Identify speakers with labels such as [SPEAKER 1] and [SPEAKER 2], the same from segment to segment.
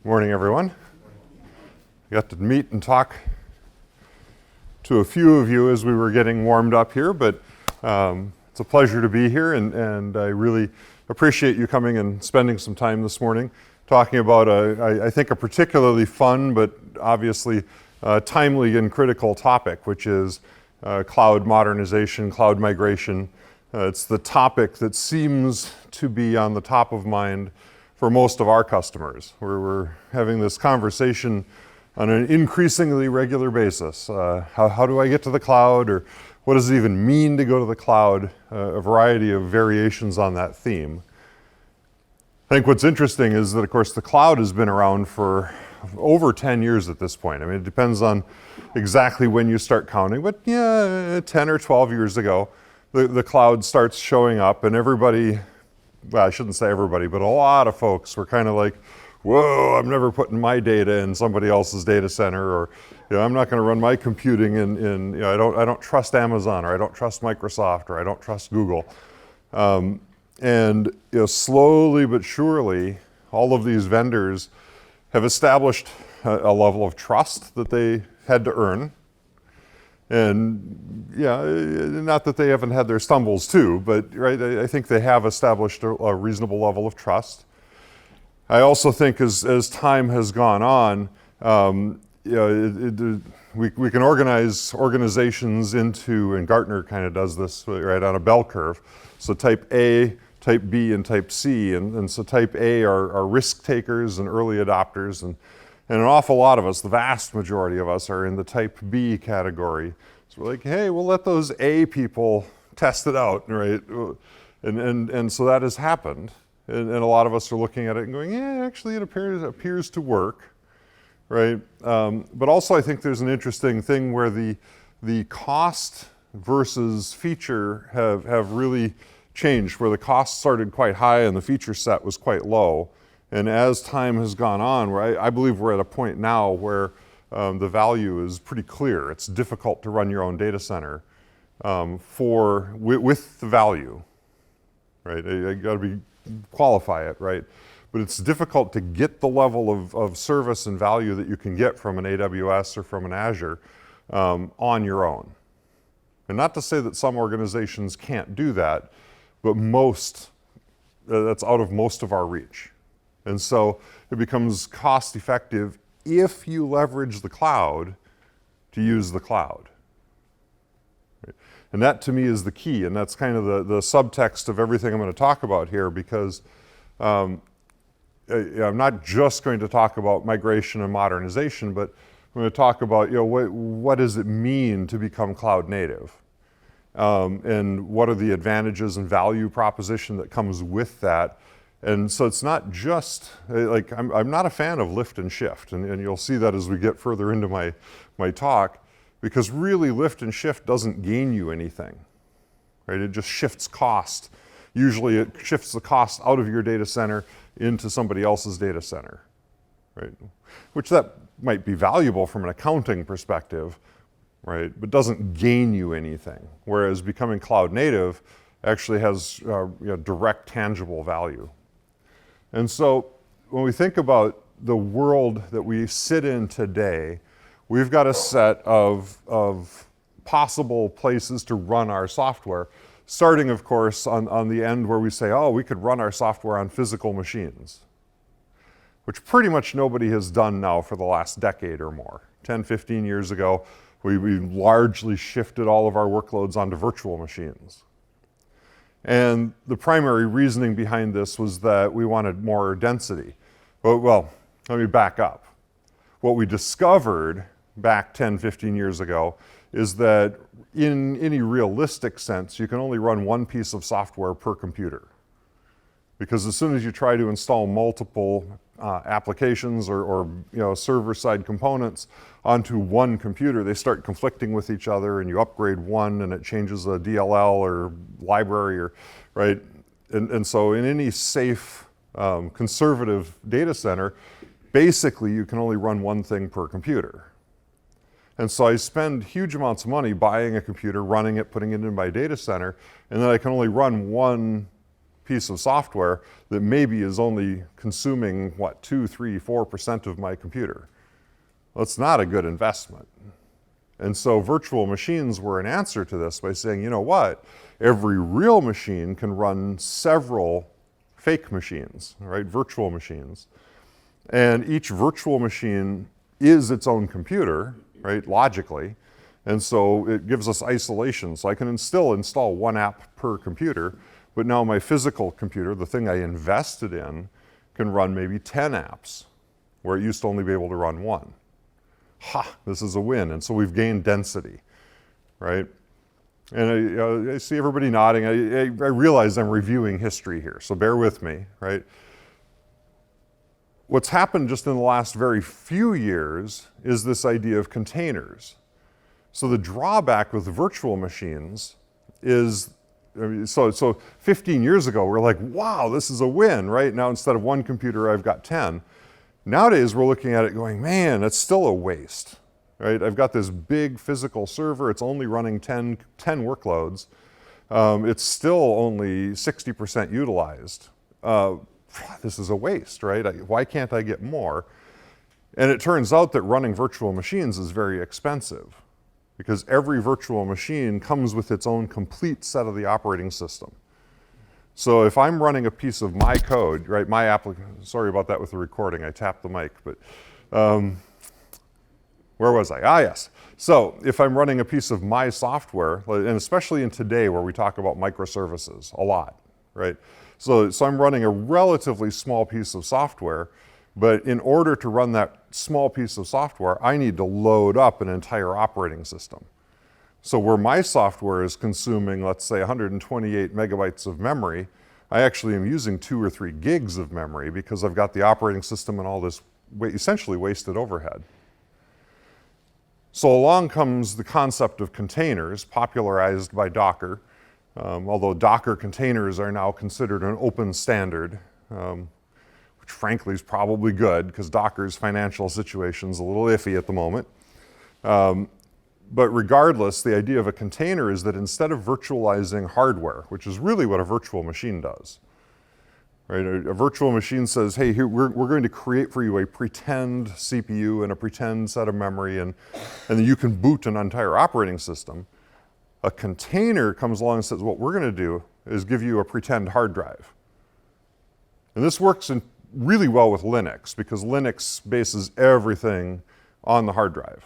[SPEAKER 1] Morning, everyone. I got to meet and talk to a few of you as we were getting warmed up here, but it's a pleasure to be here, and I really appreciate you coming and spending some time this morning talking about, I think, a particularly fun but obviously timely and critical topic, which is cloud modernization, cloud migration. It's the topic that seems to be on the top of mind for most of our customers, where we're having this conversation on an increasingly regular basis. How do I get to the cloud, or what does it even mean to go to the cloud? A variety of variations on that theme. I think what's interesting is that, of course, the cloud has been around for over 10 years at this point. I mean, it depends on exactly when you start counting, but yeah, 10 or 12 years ago, the cloud starts showing up, and everybody, well, I shouldn't say everybody, but a lot of folks were kind of like, whoa, I'm never putting my data in somebody else's data center, or I'm not going to run my computing in I don't trust Amazon, or I don't trust Microsoft, or I don't trust Google. And slowly but surely, all of these vendors have established a level of trust that they had to earn. And not that they haven't had their stumbles too, but right, I think they have established a reasonable level of trust. I also think as time has gone on, we can organize organizations into, and Gartner kind of does this right on a bell curve. So type A, type B, and type C, and so type A are risk takers and early adopters, and an awful lot of us, the vast majority of us, are in the type B category. So we're like, hey, we'll let those A people test it out, right? And so that has happened. And a lot of us are looking at it and going, yeah, actually it appears to work, right? But also I think there's an interesting thing where the cost versus feature have really changed, where the cost started quite high and the feature set was quite low. And as time has gone on, I believe we're at a point now where the value is pretty clear. It's difficult to run your own data center with the value, right? I got to qualify it, right? But it's difficult to get the level of service and value that you can get from an AWS or from an Azure on your own. And not to say that some organizations can't do that, but that's out of most of our reach. And so it becomes cost effective if you leverage the cloud to use the cloud. Right? And that to me is the key, and that's kind of the subtext of everything I'm going to talk about here, because I'm not just going to talk about migration and modernization, but I'm going to talk about what does it mean to become cloud native, and what are the advantages and value proposition that comes with that. And so it's not just, like, I'm not a fan of lift and shift, and you'll see that as we get further into my talk, because really lift and shift doesn't gain you anything, right? It just shifts cost. Usually it shifts the cost out of your data center into somebody else's data center, right? Which that might be valuable from an accounting perspective, right? But doesn't gain you anything. Whereas becoming cloud native actually has direct tangible value. And so when we think about the world that we sit in today, we've got a set of possible places to run our software, starting, of course, on the end where we say, oh, we could run our software on physical machines, which pretty much nobody has done now for the last decade or more. 10, 15 years ago, we largely shifted all of our workloads onto virtual machines. And the primary reasoning behind this was that we wanted more density. Well, let me back up. What we discovered back 10, 15 years ago is that in any realistic sense, you can only run one piece of software per computer. Because as soon as you try to install multiple applications or server-side components onto one computer, they start conflicting with each other, and you upgrade one and it changes a DLL or library, right? And so in any safe, conservative data center, basically you can only run one thing per computer. And so I spend huge amounts of money buying a computer, running it, putting it in my data center, and then I can only run one piece of software that maybe is only consuming, what, 2, 3, 4% of my computer. Well, it's not a good investment. And so virtual machines were an answer to this by saying, you know what, every real machine can run several fake machines, right, virtual machines. And each virtual machine is its own computer, right, logically. And so it gives us isolation. So I can still install one app per computer, but now my physical computer, the thing I invested in, can run maybe 10 apps, where it used to only be able to run one. Ha, this is a win. And so we've gained density, right? And I see everybody nodding. I realize I'm reviewing history here, so bear with me, right? What's happened just in the last very few years is this idea of containers. So the drawback with virtual machines is, so 15 years ago, we're like, wow, this is a win, right? Now instead of one computer, I've got 10. Nowadays, we're looking at it going, man, it's still a waste, right? I've got this big physical server. It's only running 10 workloads. It's still only 60% utilized. This is a waste, right? Why can't I get more? And it turns out that running virtual machines is very expensive because every virtual machine comes with its own complete set of the operating system. So if I'm running a piece of my code, right, sorry about that with the recording, I tapped the mic, but where was I? Yes. So if I'm running a piece of my software, and especially in today where we talk about microservices a lot, right? So I'm running a relatively small piece of software, but in order to run that small piece of software, I need to load up an entire operating system. So where my software is consuming, let's say, 128 megabytes of memory, I actually am using 2 or 3 gigs of memory because I've got the operating system and all this essentially wasted overhead. So along comes the concept of containers, popularized by Docker, although Docker containers are now considered an open standard, which frankly is probably good because Docker's financial situation is a little iffy at the moment. But regardless, the idea of a container is that instead of virtualizing hardware, which is really what a virtual machine does, right? A virtual machine says, hey, here, we're going to create for you a pretend CPU and a pretend set of memory, and then you can boot an entire operating system. A container comes along and says, what we're going to do is give you a pretend hard drive. And this works really well with Linux because Linux bases everything on the hard drive.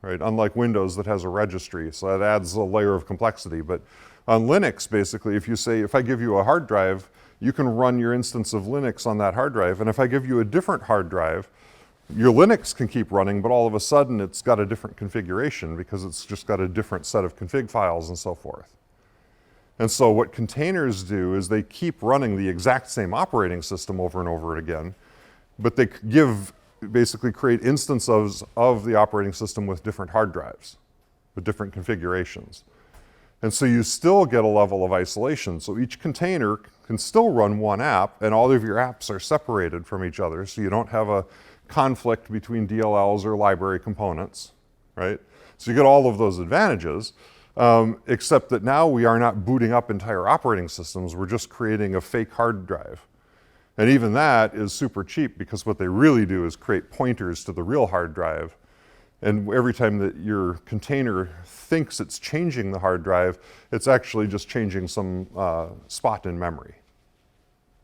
[SPEAKER 1] Right? Unlike Windows that has a registry, so that adds a layer of complexity. But on Linux, basically, if I give you a hard drive, you can run your instance of Linux on that hard drive. And if I give you a different hard drive, your Linux can keep running, but all of a sudden it's got a different configuration because it's just got a different set of config files and so forth. And so what containers do is they keep running the exact same operating system over and over again, but they basically create instances of the operating system with different hard drives, with different configurations. And so you still get a level of isolation. So each container can still run one app, and all of your apps are separated from each other, so you don't have a conflict between DLLs or library components, right? So you get all of those advantages, except that now we are not booting up entire operating systems, we're just creating a fake hard drive. And even that is super cheap because what they really do is create pointers to the real hard drive. And every time that your container thinks it's changing the hard drive, it's actually just changing some spot in memory,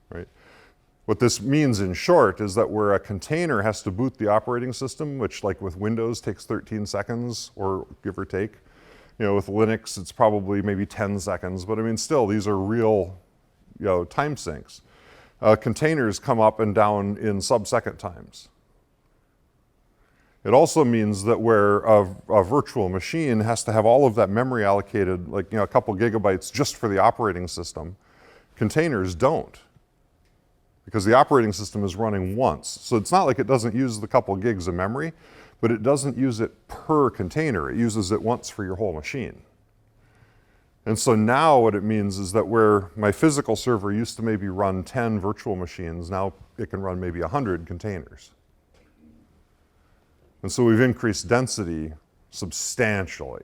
[SPEAKER 1] right? What this means in short is that where a container has to boot the operating system, which like with Windows takes 13 seconds or give or take, with Linux it's probably maybe 10 seconds, but I mean still these are real time sinks. Containers come up and down in sub-second times. It also means that where a virtual machine has to have all of that memory allocated, like a couple gigabytes just for the operating system, containers don't. Because the operating system is running once. So it's not like it doesn't use the couple gigs of memory, but it doesn't use it per container. It uses it once for your whole machine. And so now what it means is that where my physical server used to maybe run 10 virtual machines, now it can run maybe 100 containers. And so we've increased density substantially.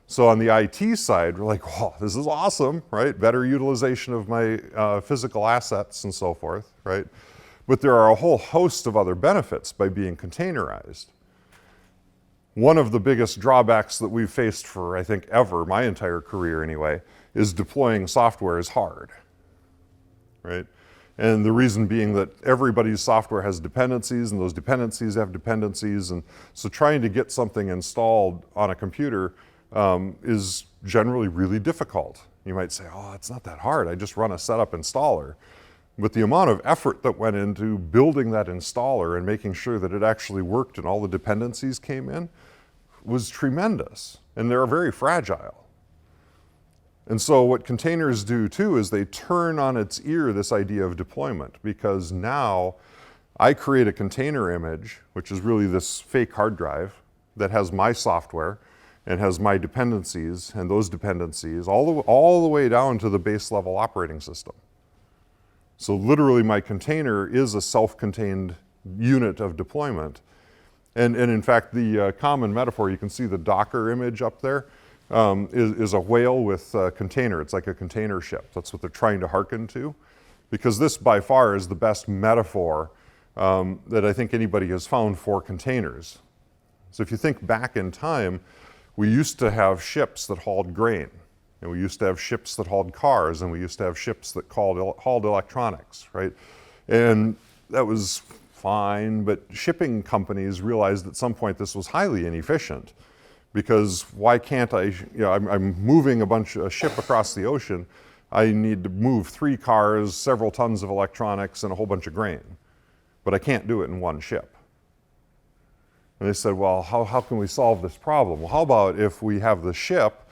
[SPEAKER 1] So on the IT side, we're like, "Wow, this is awesome," right? Better utilization of my physical assets and so forth, right? But there are a whole host of other benefits by being containerized. One of the biggest drawbacks that we've faced for, I think, ever, my entire career anyway, is deploying software is hard, right? And the reason being that everybody's software has dependencies, and those dependencies have dependencies, and so trying to get something installed on a computer is generally really difficult. You might say, oh, it's not that hard, I just run a setup installer. But the amount of effort that went into building that installer and making sure that it actually worked and all the dependencies came in was tremendous, and they're very fragile. And so what containers do too is they turn on its ear this idea of deployment, because now I create a container image, which is really this fake hard drive that has my software and has my dependencies, and those dependencies all the way down to the base level operating system. So literally my container is a self-contained unit of deployment. And in fact, the common metaphor, you can see the Docker image up there, is a whale with a container. It's like a container ship. That's what they're trying to hearken to, because this by far is the best metaphor that I think anybody has found for containers. So if you think back in time, we used to have ships that hauled grain, and we used to have ships that hauled cars, and we used to have ships that hauled electronics, right? And that was fine, but shipping companies realized at some point this was highly inefficient, because why can't I'm moving a ship across the ocean, I need to move 3 cars, several tons of electronics, and a whole bunch of grain, but I can't do it in one ship. And they said, well, how can we solve this problem? Well, how about if we have the ship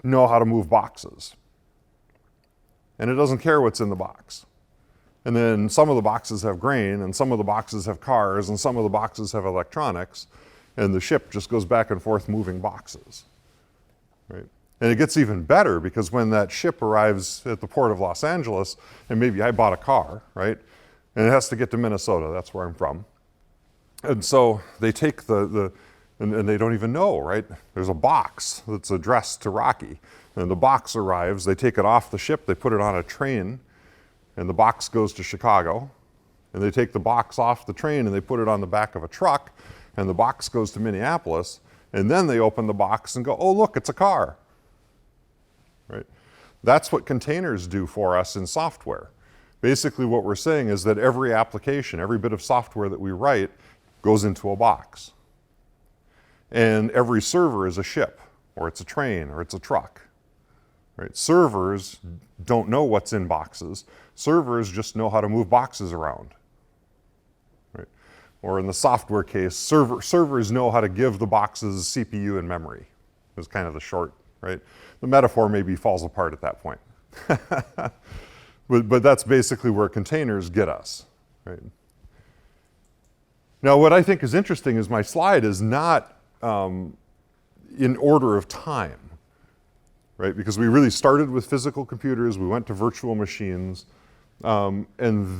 [SPEAKER 1] know how to move boxes? And it doesn't care what's in the box. And then some of the boxes have grain, and some of the boxes have cars, and some of the boxes have electronics, and the ship just goes back and forth moving boxes, right? And it gets even better, because when that ship arrives at the port of Los Angeles, and maybe I bought a car, right? And it has to get to Minnesota, that's where I'm from. And so they take and they don't even know, right? There's a box that's addressed to Rocky, and the box arrives, they take it off the ship, they put it on a train, and the box goes to Chicago, and they take the box off the train and they put it on the back of a truck, and the box goes to Minneapolis, and then they open the box and go, oh look, it's a car, right? That's what containers do for us in software. Basically what we're saying is that every application, every bit of software that we write goes into a box. And every server is a ship, or it's a train, or it's a truck, right? Servers don't know what's in boxes. Servers just know how to move boxes around, right? Or in the software case, servers know how to give the boxes CPU and memory, is kind of the short, right? The metaphor maybe falls apart at that point. But that's basically where containers get us, right? Now, what I think is interesting is my slide is not in order of time, right? Because we really started with physical computers, we went to virtual machines, and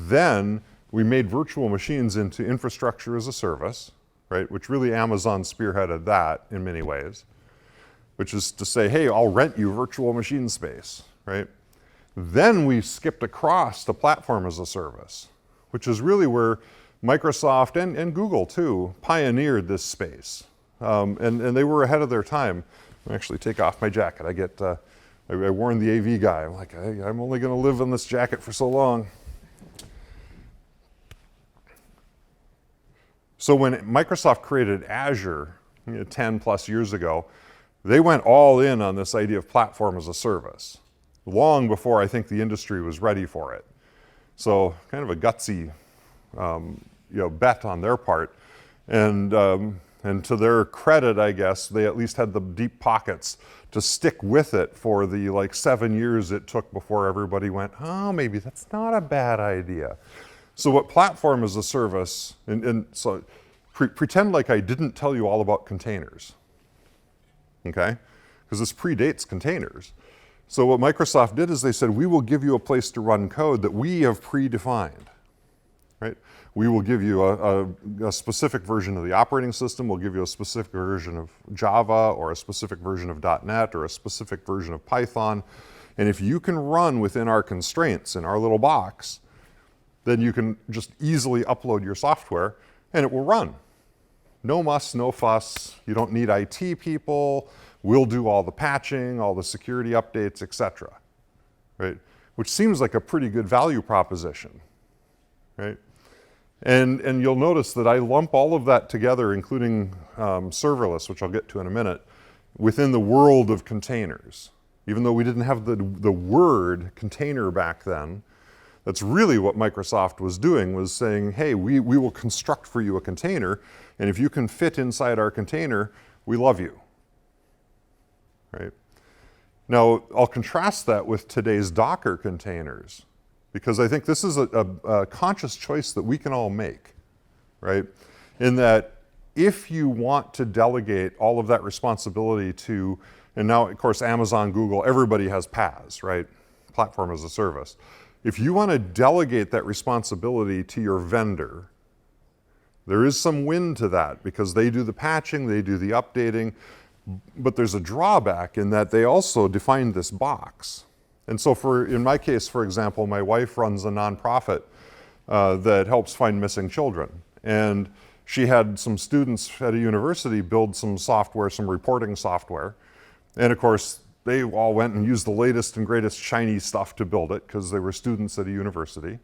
[SPEAKER 1] then we made virtual machines into infrastructure as a service, right? Which really Amazon spearheaded that in many ways, which is to say, hey, I'll rent you virtual machine space, right? Then we skipped across to platform as a service, which is really where Microsoft and Google too pioneered this space. And they were ahead of their time. I actually take off my jacket. I warned the AV guy, I'm like, I'm only gonna live in this jacket for so long. So when Microsoft created Azure 10 plus years ago, they went all in on this idea of platform as a service, long before I think the industry was ready for it. So kind of a gutsy bet on their part. And to their credit, I guess, they at least had the deep pockets to stick with it for the 7 years it took before everybody went, oh, maybe that's not a bad idea. So what platform as a service, and so pretend like I didn't tell you all about containers, okay? Because this predates containers. So what Microsoft did is they said, we will give you a place to run code that we have predefined. right? We will give you a specific version of the operating system. We'll give you a specific version of Java or a specific version of .NET or a specific version of Python. And if you can run within our constraints in our little box, then you can just easily upload your software and it will run. No muss, no fuss. You don't need IT people. We'll do all the patching, all the security updates, etc. Right? Which seems like a pretty good value proposition, right? And you'll notice that I lump all of that together, including serverless, which I'll get to in a minute, within the world of containers. Even though we didn't have the word container back then, that's really what Microsoft was doing, was saying, hey, we will construct for you a container, and if you can fit inside our container, we love you, right? Now, I'll contrast that with today's Docker containers, because I think this is a conscious choice that we can all make, right? In that if you want to delegate all of that responsibility to, and now, of course, Amazon, Google, everybody has PaaS, right? Platform as a service. If you want to delegate that responsibility to your vendor, there is some win to that because they do the patching, they do the updating, but there's a drawback in that they also define this box. And so in my case, for example, my wife runs a nonprofit that helps find missing children. And she had some students at a university build some software, some reporting software. And of course, they all went and used the latest and greatest shiny stuff to build it because they were students at a university.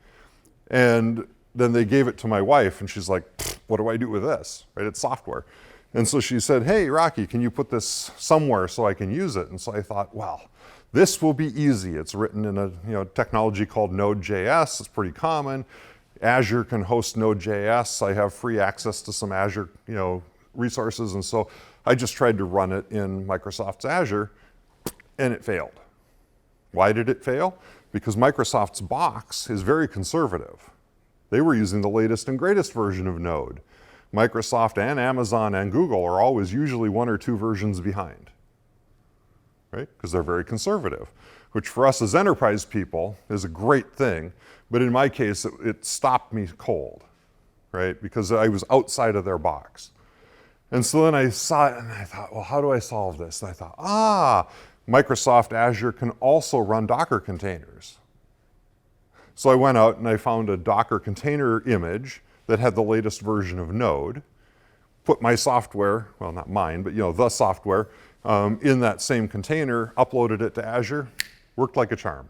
[SPEAKER 1] And then they gave it to my wife and she's like, what do I do with this? Right? It's software. And so she said, hey, Rocky, can you put this somewhere so I can use it? And so I thought, well, this will be easy. It's written in a technology called Node.js. It's pretty common. Azure can host Node.js. I have free access to some Azure resources. And so I just tried to run it in Microsoft's Azure, and it failed. Why did it fail? Because Microsoft's box is very conservative. They were using the latest and greatest version of Node. Microsoft and Amazon and Google are always usually 1 or 2 versions behind, right? Because they're very conservative, which for us as enterprise people is a great thing. But in my case, it stopped me cold, right? Because I was outside of their box. And so then I saw it and I thought, well, how do I solve this? And I thought, Microsoft Azure can also run Docker containers. So I went out and I found a Docker container image that had the latest version of Node, put my software, well, not mine, but the software, in that same container, uploaded it to Azure, worked like a charm.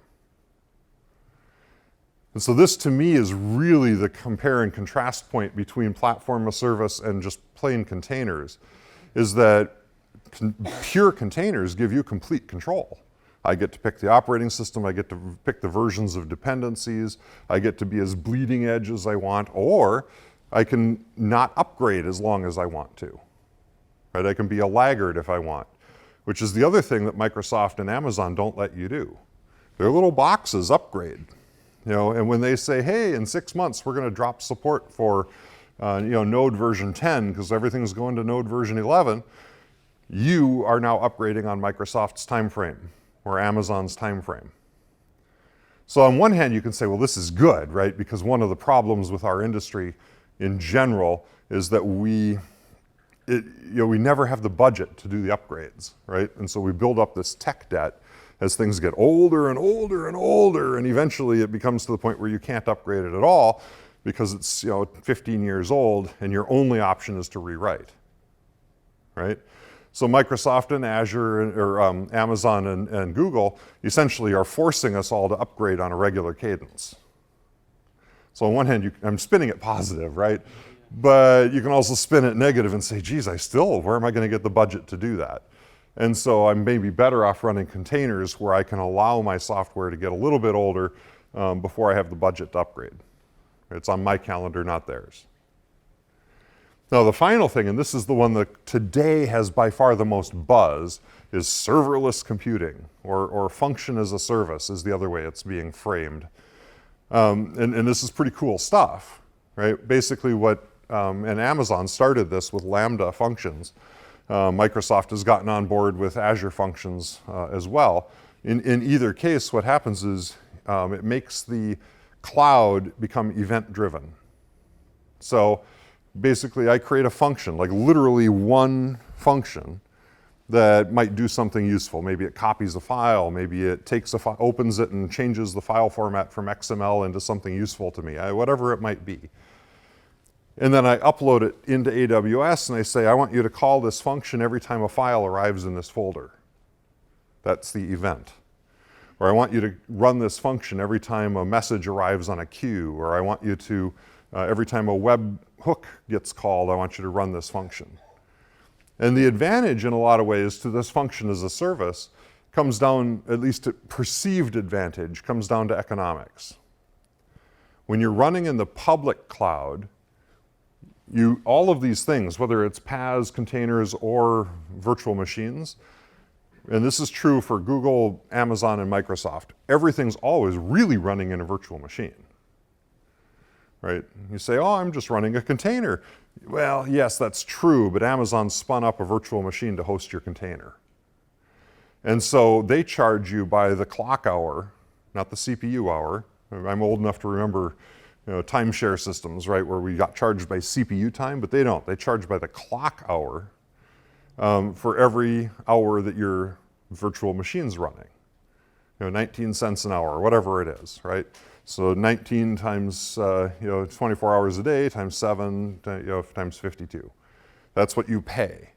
[SPEAKER 1] And so this to me is really the compare and contrast point between platform as service and just plain containers, is that pure containers give you complete control. I get to pick the operating system, I get to pick the versions of dependencies, I get to be as bleeding edge as I want, or I can not upgrade as long as I want to. Right? I can be a laggard if I want, which is the other thing that Microsoft and Amazon don't let you do. Their little boxes upgrade. And when they say, hey, in 6 months we're going to drop support for Node version 10 because everything's going to Node version 11, you are now upgrading on Microsoft's time frame or Amazon's time frame. So on one hand, you can say, well, this is good, right? Because one of the problems with our industry in general is that we never have the budget to do the upgrades, right? And so we build up this tech debt as things get older and older and older, and eventually it becomes to the point where you can't upgrade it at all because it's 15 years old and your only option is to rewrite, right? So Microsoft and Azure or Amazon and Google essentially are forcing us all to upgrade on a regular cadence. So on one hand, I'm spinning it positive, right? But you can also spin it negative and say, geez, where am I going to get the budget to do that? And so I'm maybe better off running containers where I can allow my software to get a little bit older before I have the budget to upgrade. It's on my calendar, not theirs. Now the final thing, and this is the one that today has by far the most buzz, is serverless computing, or function as a service is the other way it's being framed. And this is pretty cool stuff, right? Basically and Amazon started this with Lambda functions. Microsoft has gotten on board with Azure functions as well. In either case, what happens is it makes the cloud become event-driven. So basically I create a function, like literally one function that might do something useful. Maybe it copies a file, maybe it takes a file, opens it and changes the file format from XML into something useful to me, whatever it might be. And then I upload it into AWS and I say, I want you to call this function every time a file arrives in this folder. That's the event. Or I want you to run this function every time a message arrives on a queue, or I want you to, every time a web hook gets called, I want you to run this function. And the advantage in a lot of ways to this function as a service comes down, at least perceived advantage, comes down to economics. When you're running in the public cloud, all of these things, whether it's PaaS, containers, or virtual machines, and this is true for Google, Amazon, and Microsoft, everything's always really running in a virtual machine. Right? You say, oh, I'm just running a container. Well, yes, that's true, but Amazon spun up a virtual machine to host your container. And so they charge you by the clock hour, not the CPU hour. I'm old enough to remember timeshare systems, right, where we got charged by CPU time, but they don't. They charge by the clock hour for every hour that your virtual machine's running. 19 cents an hour, whatever it is, right? So 19 times 24 hours a day times 7 times 52. That's what you pay.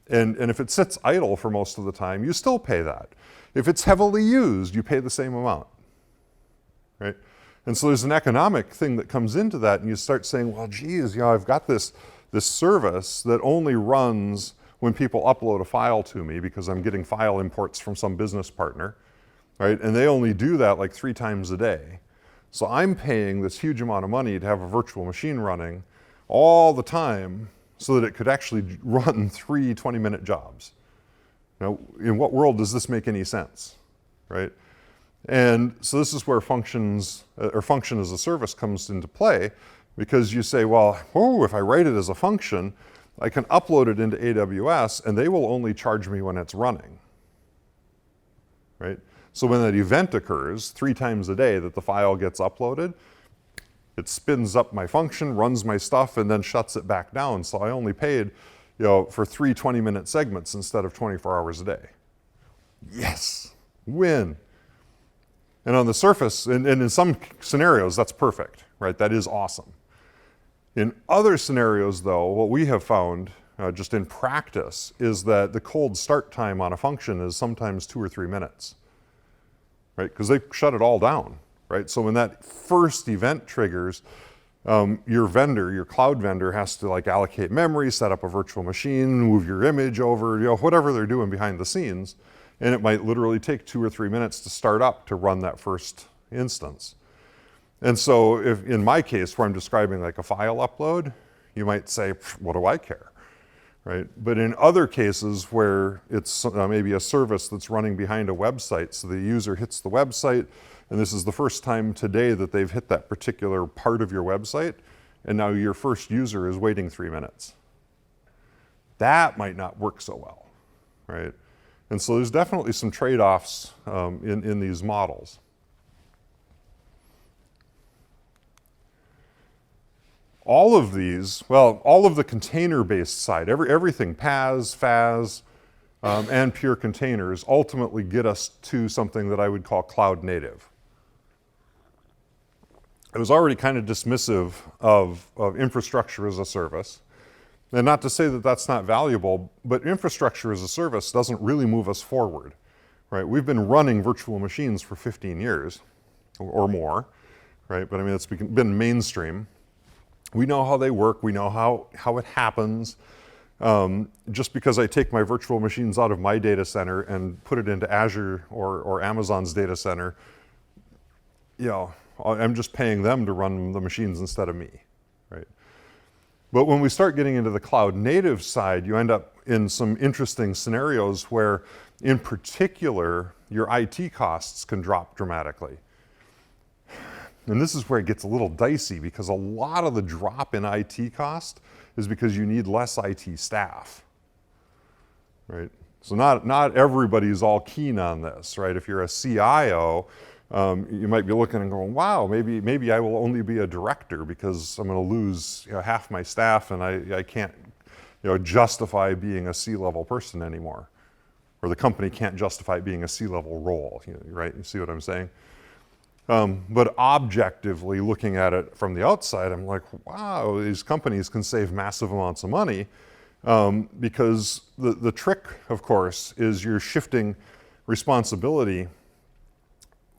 [SPEAKER 1] And if it sits idle for most of the time, you still pay that. If it's heavily used, you pay the same amount, right? And so there's an economic thing that comes into that, and you start saying, well, geez, I've got this service that only runs when people upload a file to me because I'm getting file imports from some business partner, right? And they only do that like 3 times a day. So I'm paying this huge amount of money to have a virtual machine running all the time so that it could actually run 3 20-minute jobs. Now, in what world does this make any sense, right? And so this is where function as a service comes into play, because you say, well, if I write it as a function, I can upload it into AWS and they will only charge me when it's running, right? So when that event occurs 3 times a day that the file gets uploaded, it spins up my function, runs my stuff, and then shuts it back down. So I only paid for 3 20-minute segments instead of 24 hours a day. Yes, win. And on the surface, and in some scenarios, that's perfect, right? That is awesome. In other scenarios, though, what we have found, just in practice, is that the cold start time on a function is sometimes 2 or 3 minutes, right? Because they shut it all down, right? So when that first event triggers, your vendor, your cloud vendor, has to allocate memory, set up a virtual machine, move your image over, whatever they're doing behind the scenes. And it might literally take 2 or 3 minutes to start up to run that first instance. And so if in my case, where I'm describing a file upload, you might say, what do I care, right? But in other cases where it's maybe a service that's running behind a website, so the user hits the website, and this is the first time today that they've hit that particular part of your website, and now your first user is waiting 3 minutes. That might not work so well, right? And so there's definitely some trade-offs in these models. All of these, all of the container-based side, everything, PaaS, FaaS, and pure containers, ultimately get us to something that I would call cloud native. I was already kind of dismissive of infrastructure as a service. And not to say that that's not valuable, but infrastructure as a service doesn't really move us forward, right? We've been running virtual machines for 15 years or more, right? But I mean, it's been mainstream. We know how they work. We know how it happens. Just because I take my virtual machines out of my data center and put it into Azure or Amazon's data center, I'm just paying them to run the machines instead of me, right? But when we start getting into the cloud native side, you end up in some interesting scenarios where, in particular, your IT costs can drop dramatically. And this is where it gets a little dicey, because a lot of the drop in IT cost is because you need less IT staff, right? So not everybody's all keen on this, right? If you're a CIO, you might be looking and going, wow, maybe I will only be a director because I'm going to lose half my staff and I can't justify being a C-level person anymore. Or the company can't justify being a C-level role, right? You see what I'm saying? But objectively looking at it from the outside, I'm like, wow, these companies can save massive amounts of money because the trick, of course, is you're shifting responsibility.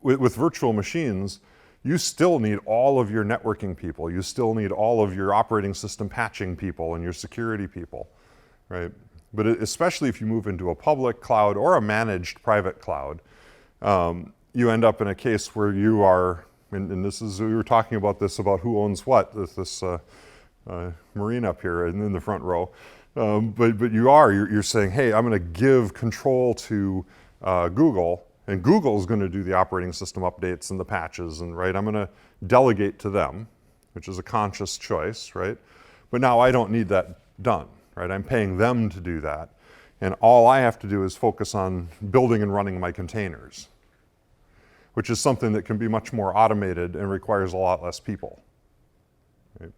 [SPEAKER 1] With virtual machines, you still need all of your networking people. You still need all of your operating system patching people and your security people, right? But especially if you move into a public cloud or a managed private cloud, you end up in a case where you are, and this is, we were talking about this, about who owns what, this Marine up here in the front row. But you're saying, hey, I'm going to give control to Google, and Google is going to do the operating system updates and the patches, and right, I'm going to delegate to them, which is a conscious choice, right? But now I don't need that done, right? I'm paying them to do that, and all I have to do is focus on building and running my containers, which is something that can be much more automated and requires a lot less people. Right?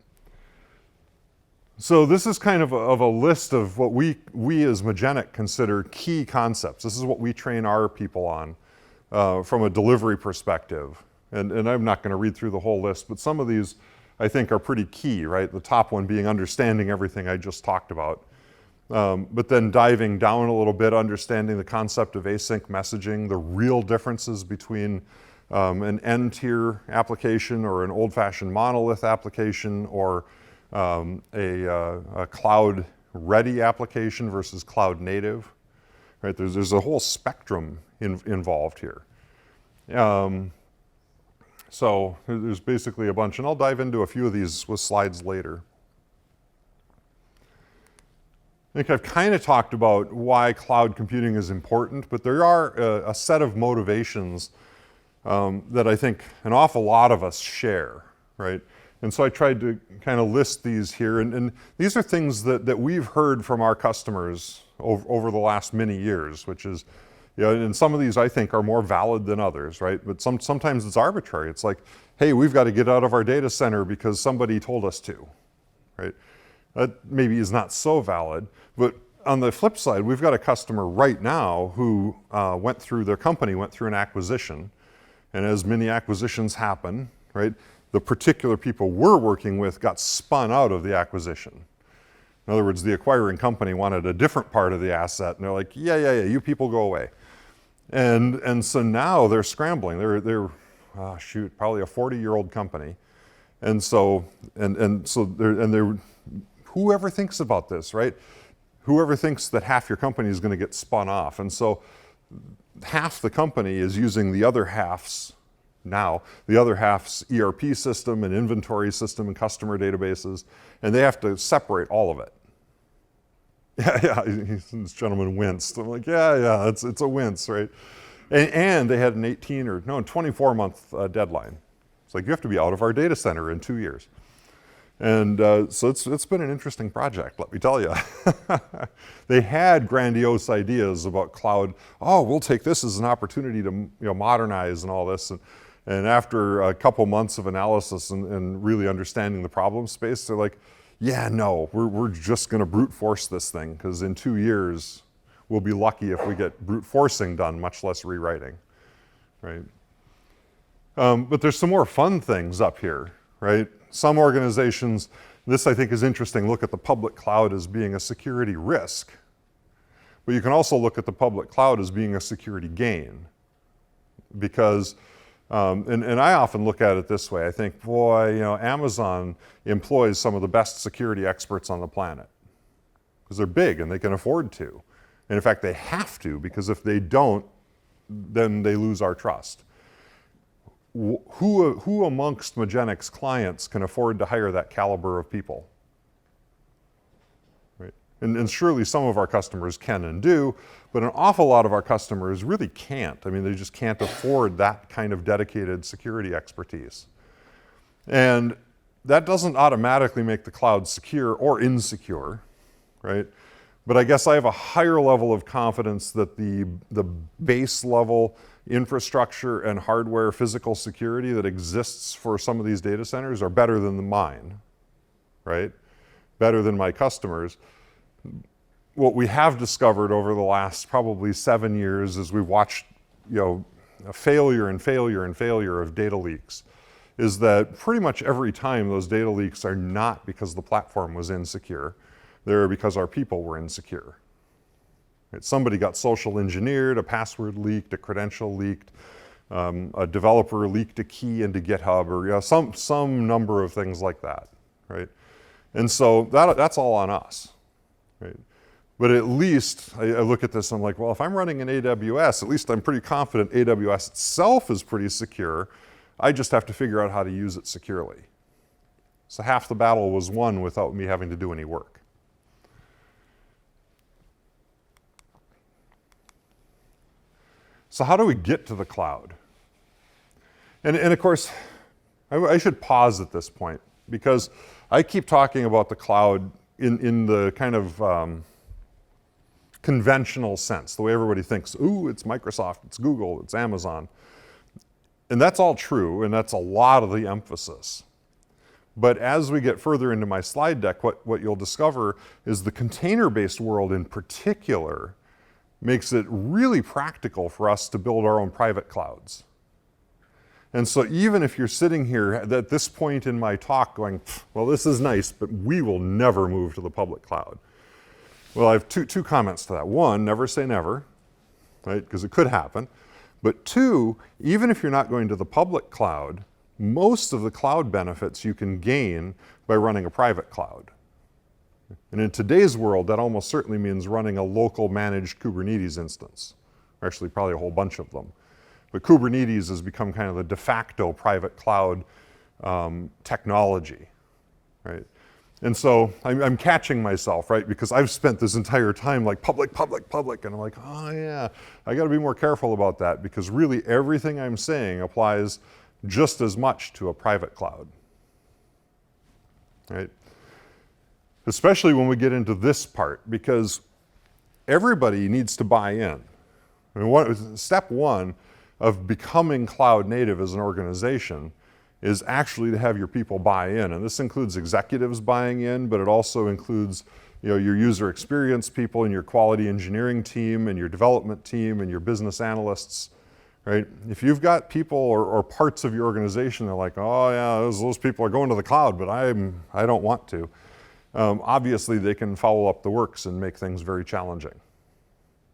[SPEAKER 1] So this is kind of a list of what we as Magenic consider key concepts. This is what we train our people on from a delivery perspective. And I'm not going to read through the whole list, but some of these I think are pretty key, right? The top one being understanding everything I just talked about. But then diving down a little bit, understanding the concept of async messaging, the real differences between an N-tier application or an old-fashioned monolith application or a cloud-ready application versus cloud-native. Right? There's a whole spectrum involved here. So there's basically a bunch, and I'll dive into a few of these with slides later. I think I've kind of talked about why cloud computing is important, but there are a set of motivations that I think an awful lot of us share, right? And so I tried to kind of list these here, and these are things that we've heard from our customers over the last many years, which is, and some of these I think are more valid than others, right? But sometimes it's arbitrary. It's like, hey, we've got to get out of our data center because somebody told us to, right? That maybe is not so valid, but on the flip side, we've got a customer right now who their company went through an acquisition, and as many acquisitions happen, right, the particular people we're working with got spun out of the acquisition. In other words, the acquiring company wanted a different part of the asset, and they're like, yeah, you people go away. And so now they're scrambling. They're probably a 40-year-old company, and so they're whoever thinks about this, right? Whoever thinks that half your company is going to get spun off, and so half the company is using the other half's ERP system and inventory system and customer databases, and they have to separate all of it. Yeah, this gentleman winced. I'm like, yeah, it's a wince, right? And they had an 24-month deadline. It's like, you have to be out of our data center in 2 years. And so it's been an interesting project, let me tell you. They had grandiose ideas about cloud. Oh, we'll take this as an opportunity to modernize and all this. And after a couple months of analysis and really understanding the problem space, they're like, yeah, no, we're just going to brute force this thing, because in 2 years, we'll be lucky if we get brute forcing done, much less rewriting, right? But there's some more fun things up here, right? Some organizations, this I think is interesting, look at the public cloud as being a security risk. But you can also look at the public cloud as being a security gain. Because, and I often look at it this way, I think, boy, Amazon employs some of the best security experts on the planet. Because they're big and they can afford to. And in fact, they have to, because if they don't, then they lose our trust. Who amongst Magenic's clients can afford to hire that caliber of people? Right? And surely some of our customers can and do, but an awful lot of our customers really can't. I mean, they just can't afford that kind of dedicated security expertise. And that doesn't automatically make the cloud secure or insecure, right? But I guess I have a higher level of confidence that the base level infrastructure and hardware physical security that exists for some of these data centers are better than mine, right? Better than my customers. What we have discovered over the last probably 7 years as we've watched, a failure and failure and failure of data leaks is that pretty much every time those data leaks are not because the platform was insecure, they're because our people were insecure. Right? Somebody got social engineered, a password leaked, a credential leaked, a developer leaked a key into GitHub, or some number of things like that, right? And so that's all on us, right? But at least I look at this and I'm like, well, if I'm running an AWS, at least I'm pretty confident AWS itself is pretty secure. I just have to figure out how to use it securely. So half the battle was won without me having to do any work. So how do we get to the cloud? And of course, I should pause at this point because I keep talking about the cloud in the kind of conventional sense, the way everybody thinks, ooh, it's Microsoft, it's Google, it's Amazon. And that's all true, and that's a lot of the emphasis. But as we get further into my slide deck, what you'll discover is the container-based world in particular makes it really practical for us to build our own private clouds. And so even if you're sitting here at this point in my talk going, well, this is nice, but we will never move to the public cloud. Well, I have two comments to that. One, never say never, right? Because it could happen. But two, even if you're not going to the public cloud, most of the cloud benefits you can gain by running a private cloud. And in today's world, that almost certainly means running a local managed Kubernetes instance. Actually, probably a whole bunch of them. But Kubernetes has become kind of the de facto private cloud technology, right? And so I'm catching myself, right? Because I've spent this entire time like public, public, public. And I'm like, oh yeah, I gotta be more careful about that because really everything I'm saying applies just as much to a private cloud, right? Especially when we get into this part because everybody needs to buy in. I mean, step one of becoming cloud native as an organization is actually to have your people buy in. And this includes executives buying in, but it also includes your user experience people and your quality engineering team and your development team and your business analysts, right? If you've got people or parts of your organization that are like, oh yeah, those people are going to the cloud, but I don't want to. Obviously they can foul up the works and make things very challenging,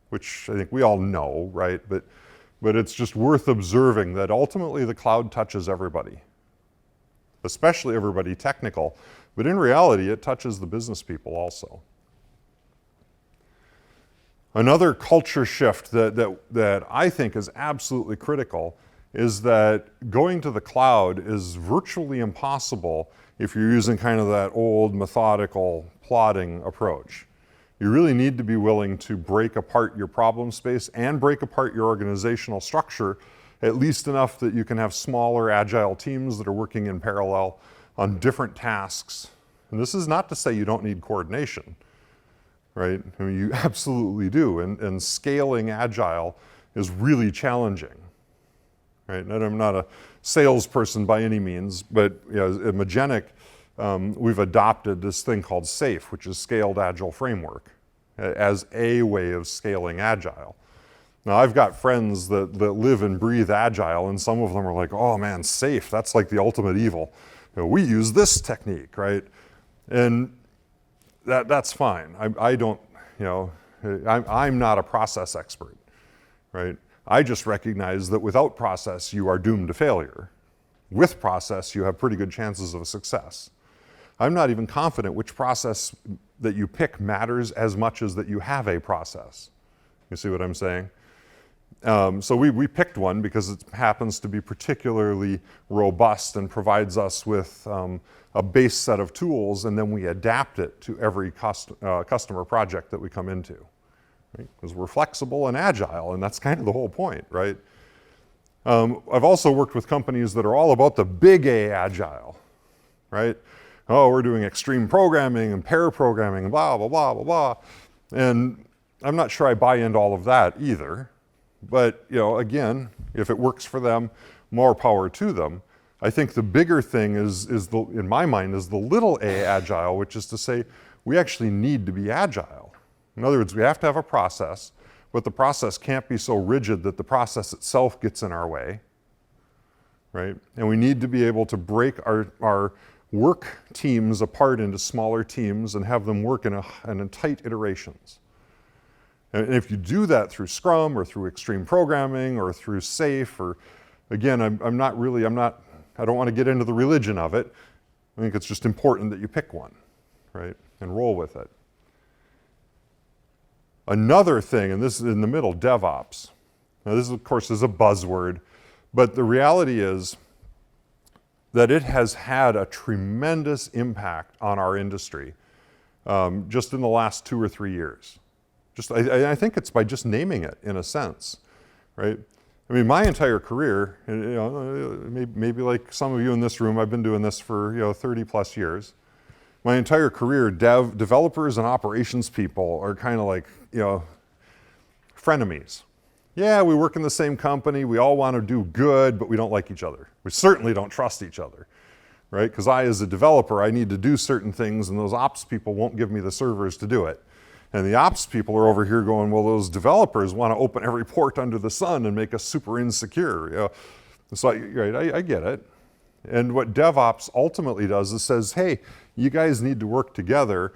[SPEAKER 1] which I think we all know, right? But it's just worth observing that ultimately the cloud touches everybody, especially everybody technical, but in reality, it touches the business people also. Another culture shift that I think is absolutely critical is that going to the cloud is virtually impossible if you're using kind of that old methodical plotting approach. You really need to be willing to break apart your problem space and break apart your organizational structure, at least enough that you can have smaller agile teams that are working in parallel on different tasks. And this is not to say you don't need coordination, right? I mean, you absolutely do. And scaling agile is really challenging, right? And I'm not a salesperson by any means, but at Magenic, we've adopted this thing called SAFe, which is Scaled Agile Framework, as a way of scaling agile. Now, I've got friends that live and breathe agile, and some of them are like, oh man, SAFe, that's like the ultimate evil. We use this technique, right? And that's fine. I don't, I'm not a process expert, right? I just recognize that without process, you are doomed to failure. With process, you have pretty good chances of success. I'm not even confident which process that you pick matters as much as that you have a process. You see what I'm saying? So we picked one because it happens to be particularly robust and provides us with a base set of tools, and then we adapt it to every customer project that we come into. Right? Because we're flexible and agile, and that's kind of the whole point, right? I've also worked with companies that are all about the big A agile, right? Oh, we're doing extreme programming and pair programming and blah, blah, blah, blah, blah. And I'm not sure I buy into all of that either. But, again, if it works for them, more power to them. I think the bigger thing in my mind, is the little a agile, which is to say we actually need to be agile. In other words, we have to have a process, but the process can't be so rigid that the process itself gets in our way, right? And we need to be able to break our work teams apart into smaller teams and have them work in tight iterations. And if you do that through Scrum or through extreme programming or through SAFe, or again, I don't want to get into the religion of it. I think it's just important that you pick one, right, and roll with it. Another thing, and this is in the middle, DevOps. Now this, of course, is a buzzword, but the reality is that it has had a tremendous impact on our industry just in the last 2 or 3 years. I think it's by just naming it, in a sense, right? I mean, my entire career, maybe like some of you in this room, I've been doing this for 30 plus years. My entire career, developers and operations people are kind of like, frenemies. Yeah, we work in the same company, we all want to do good, but we don't like each other. We certainly don't trust each other, right? Because as a developer, I need to do certain things, and those ops people won't give me the servers to do it. And the ops people are over here going, well, those developers want to open every port under the sun and make us super insecure. So I get it. And what DevOps ultimately does is says, hey, you guys need to work together,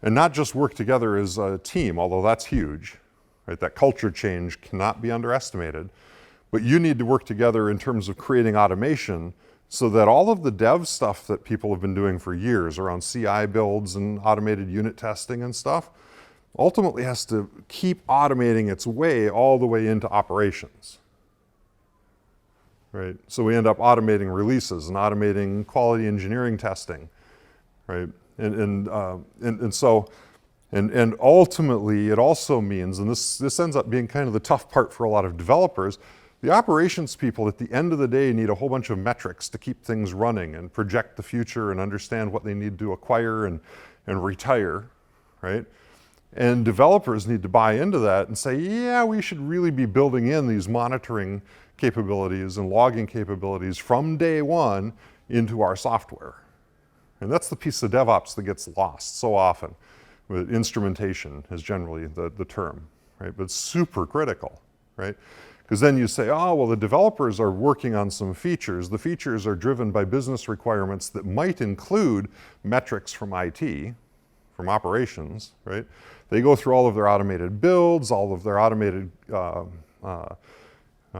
[SPEAKER 1] and not just work together as a team, although that's huge, right? That culture change cannot be underestimated. But you need to work together in terms of creating automation so that all of the dev stuff that people have been doing for years around CI builds and automated unit testing and stuff ultimately has to keep automating its way all the way into operations, right? So we end up automating releases and automating quality engineering testing, right? And ultimately it also means, and this ends up being kind of the tough part for a lot of developers, the operations people at the end of the day need a whole bunch of metrics to keep things running and project the future and understand what they need to acquire and retire, right? And developers need to buy into that and say, yeah, we should really be building in these monitoring capabilities and logging capabilities from day one into our software. And that's the piece of DevOps that gets lost so often. With instrumentation is generally the term, right? But it's super critical, right? Because then you say, oh, well, the developers are working on some features. The features are driven by business requirements that might include metrics from IT, from operations, right? They go through all of their automated builds, all of their automated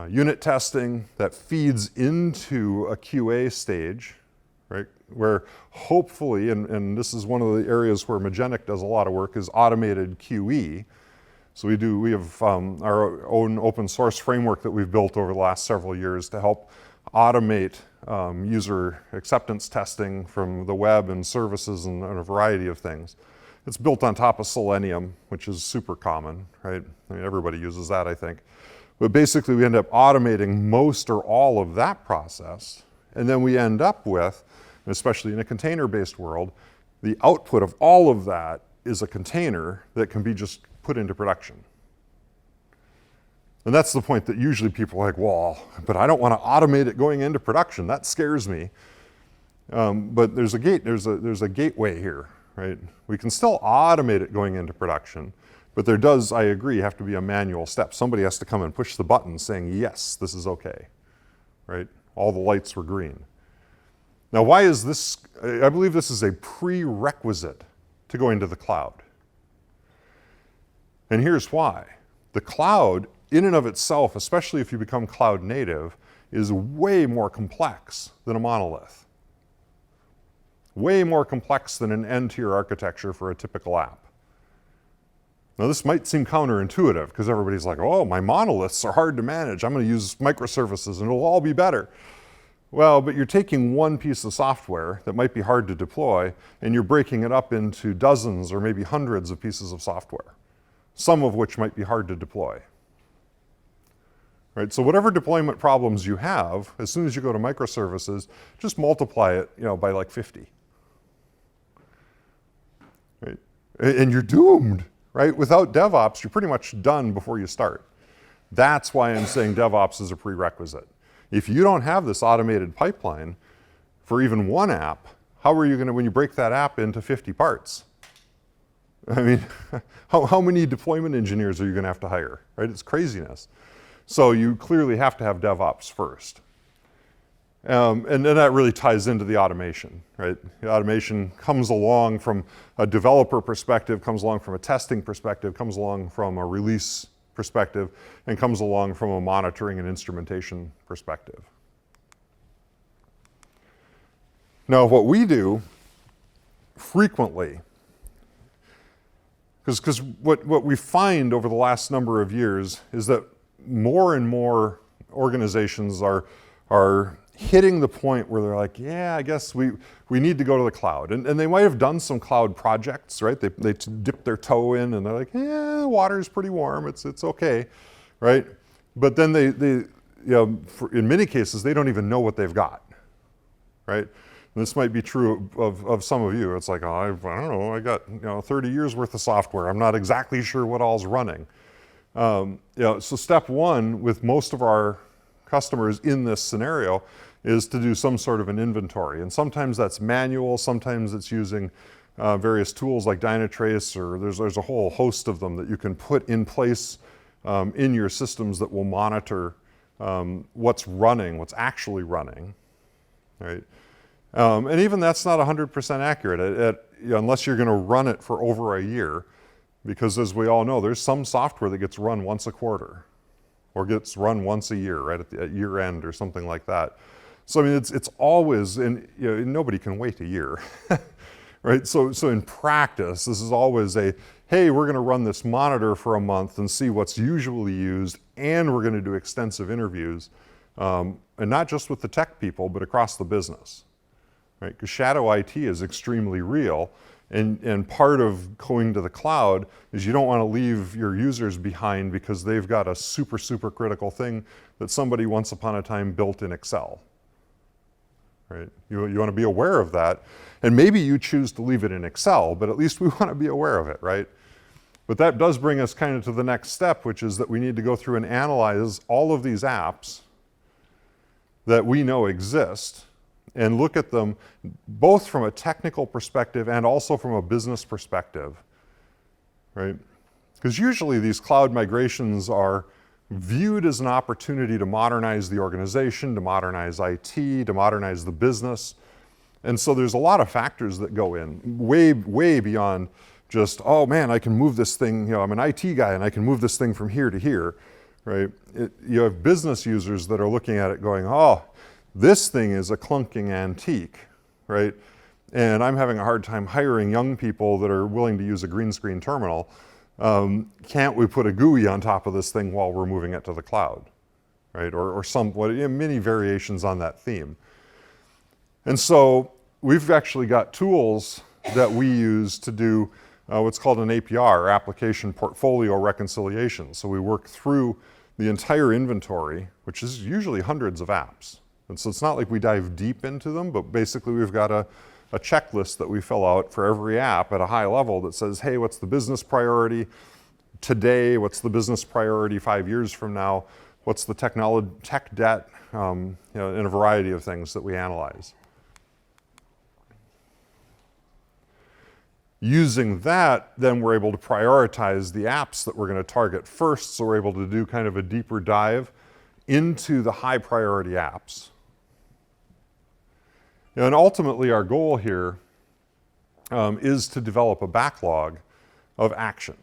[SPEAKER 1] unit testing that feeds into a QA stage, right? Where hopefully, and this is one of the areas where Magenic does a lot of work, is automated QE. So we have our own open source framework that we've built over the last several years to help automate user acceptance testing from the web and services and a variety of things. It's built on top of Selenium, which is super common, right? I mean, everybody uses that, I think. But basically, we end up automating most or all of that process. And then we end up with, especially in a container-based world, the output of all of that is a container that can be just put into production. And that's the point that usually people are like, well, but I don't want to automate it going into production. That scares me. But there's a gateway here, right? We can still automate it going into production, but there does, I agree, have to be a manual step. Somebody has to come and push the button saying, yes, this is okay, right? All the lights were green. Now, why is this? I believe this is a prerequisite to going to the cloud. And here's why. The cloud, in and of itself, especially if you become cloud native, is way more complex than a monolith. Way more complex than an n-tier architecture for a typical app. Now, this might seem counterintuitive because everybody's like, oh, my monoliths are hard to manage. I'm going to use microservices and it'll all be better. Well, but you're taking one piece of software that might be hard to deploy and you're breaking it up into dozens or maybe hundreds of pieces of software, some of which might be hard to deploy. Right? So whatever deployment problems you have, as soon as you go to microservices, just multiply it, by like 50. Right? And you're doomed. right? Without DevOps, you're pretty much done before you start. That's why I'm saying DevOps is a prerequisite. If you don't have this automated pipeline for even one app, how are you going to, when you break that app into 50 parts? I mean, how many deployment engineers are you going to have to hire, right? It's craziness. So you clearly have to have DevOps first. And then that really ties into the automation, right? The automation comes along from a developer perspective, comes along from a testing perspective, comes along from a release perspective, and comes along from a monitoring and instrumentation perspective. Now, what we do frequently, because what we find over the last number of years is that more and more organizations are hitting the point where they're like, yeah, I guess we need to go to the cloud. And they might have done some cloud projects, right? They dip their toe in and they're like, yeah, the water's pretty warm, it's okay, right? But then they in many cases, they don't even know what they've got, right? And this might be true of some of you. It's like, oh, I don't know, I got 30 years worth of software. I'm not exactly sure what all's running. So step one with most of our customers in this scenario is to do some sort of an inventory. And sometimes that's manual, sometimes it's using various tools like Dynatrace, or there's a whole host of them that you can put in place in your systems that will monitor what's running, what's actually running, right? And even that's not 100% accurate unless you're going to run it for over a year, because as we all know, there's some software that gets run once a quarter or gets run once a year, right, at year end or something like that. So I mean, it's always, and nobody can wait a year, right? So in practice, this is always hey, we're going to run this monitor for a month and see what's usually used, and we're going to do extensive interviews, and not just with the tech people, but across the business, right? Because shadow IT is extremely real. And part of going to the cloud is you don't want to leave your users behind because they've got a super, super critical thing that somebody once upon a time built in Excel, right? You want to be aware of that. And maybe you choose to leave it in Excel, but at least we want to be aware of it, right? But that does bring us kind of to the next step, which is that we need to go through and analyze all of these apps that we know exist and look at them both from a technical perspective and also from a business perspective, right? Because usually these cloud migrations are viewed as an opportunity to modernize the organization, to modernize IT, to modernize the business. And so there's a lot of factors that go in, way beyond just, oh man, I can move this thing, I'm an IT guy and I can move this thing from here to here, right? You have business users that are looking at it going, oh, this thing is a clunking antique, right? And I'm having a hard time hiring young people that are willing to use a green screen terminal. Can't we put a GUI on top of this thing while we're moving it to the cloud, right? Or many variations on that theme. And so we've actually got tools that we use to do what's called an APR, or Application Portfolio Reconciliation. So we work through the entire inventory, which is usually hundreds of apps. And so it's not like we dive deep into them, but basically we've got a checklist that we fill out for every app at a high level that says, hey, what's the business priority today? What's the business priority 5 years from now? What's the tech debt? And a variety of things that we analyze. Using that, then we're able to prioritize the apps that we're going to target first, so we're able to do kind of a deeper dive into the high priority apps. And ultimately our goal here is to develop a backlog of action.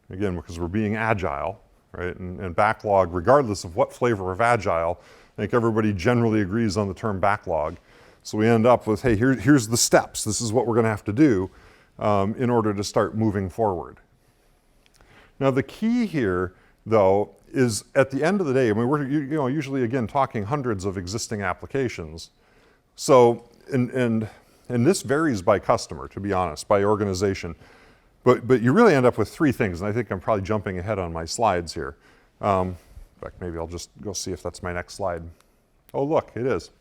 [SPEAKER 1] Again, because we're being agile, right? And backlog, regardless of what flavor of agile, I think everybody generally agrees on the term backlog. So we end up with, hey, here's the steps. This is what we're going to have to do in order to start moving forward. Now the key here, though, is at the end of the day, I mean, we're usually, again, talking hundreds of existing applications. So, and this varies by customer, to be honest, by organization. But you really end up with three things, and I think I'm probably jumping ahead on my slides here. In fact, maybe I'll just go see if that's my next slide. Oh, look, it is.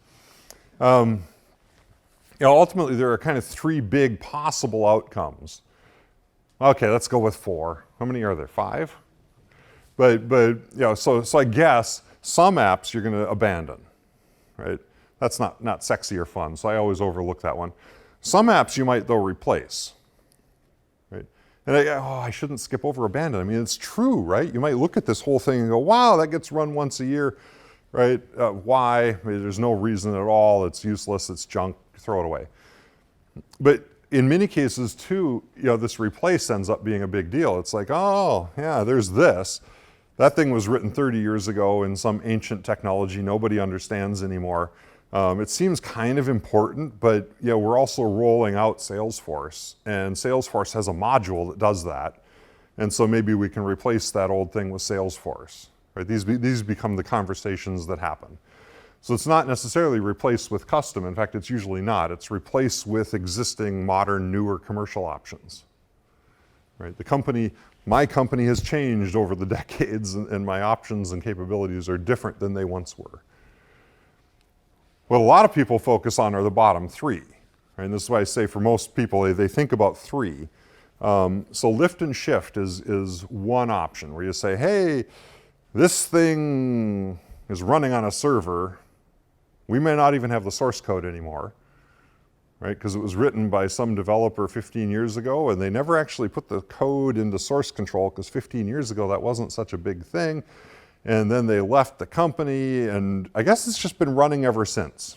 [SPEAKER 1] Ultimately, there are kind of three big possible outcomes Okay, let's go with 4. How many are there? 5? But so I guess some apps you're going to abandon, right? That's not sexy or fun, so I always overlook that one. Some apps you might, though, replace, right? And I shouldn't skip over abandon. I mean, it's true, right? You might look at this whole thing and go, wow, that gets run once a year, right? Why? I mean, there's no reason at all. It's useless. It's junk. Throw it away. But in many cases, too, this replace ends up being a big deal. It's like, oh, yeah, there's this. That thing was written 30 years ago in some ancient technology nobody understands anymore. It seems kind of important, but we're also rolling out Salesforce, and Salesforce has a module that does that. And so maybe we can replace that old thing with Salesforce. Right? These become the conversations that happen. So it's not necessarily replaced with custom. In fact, it's usually not. It's replaced with existing, modern, newer commercial options. Right? My company has changed over the decades, and my options and capabilities are different than they once were. What a lot of people focus on are the bottom 3. Right? And this is why I say for most people, they think about 3. So lift and shift is one option where you say, hey, this thing is running on a server. We may not even have the source code anymore, right? Because it was written by some developer 15 years ago, and they never actually put the code into source control because 15 years ago that wasn't such a big thing. And then they left the company, and I guess it's just been running ever since.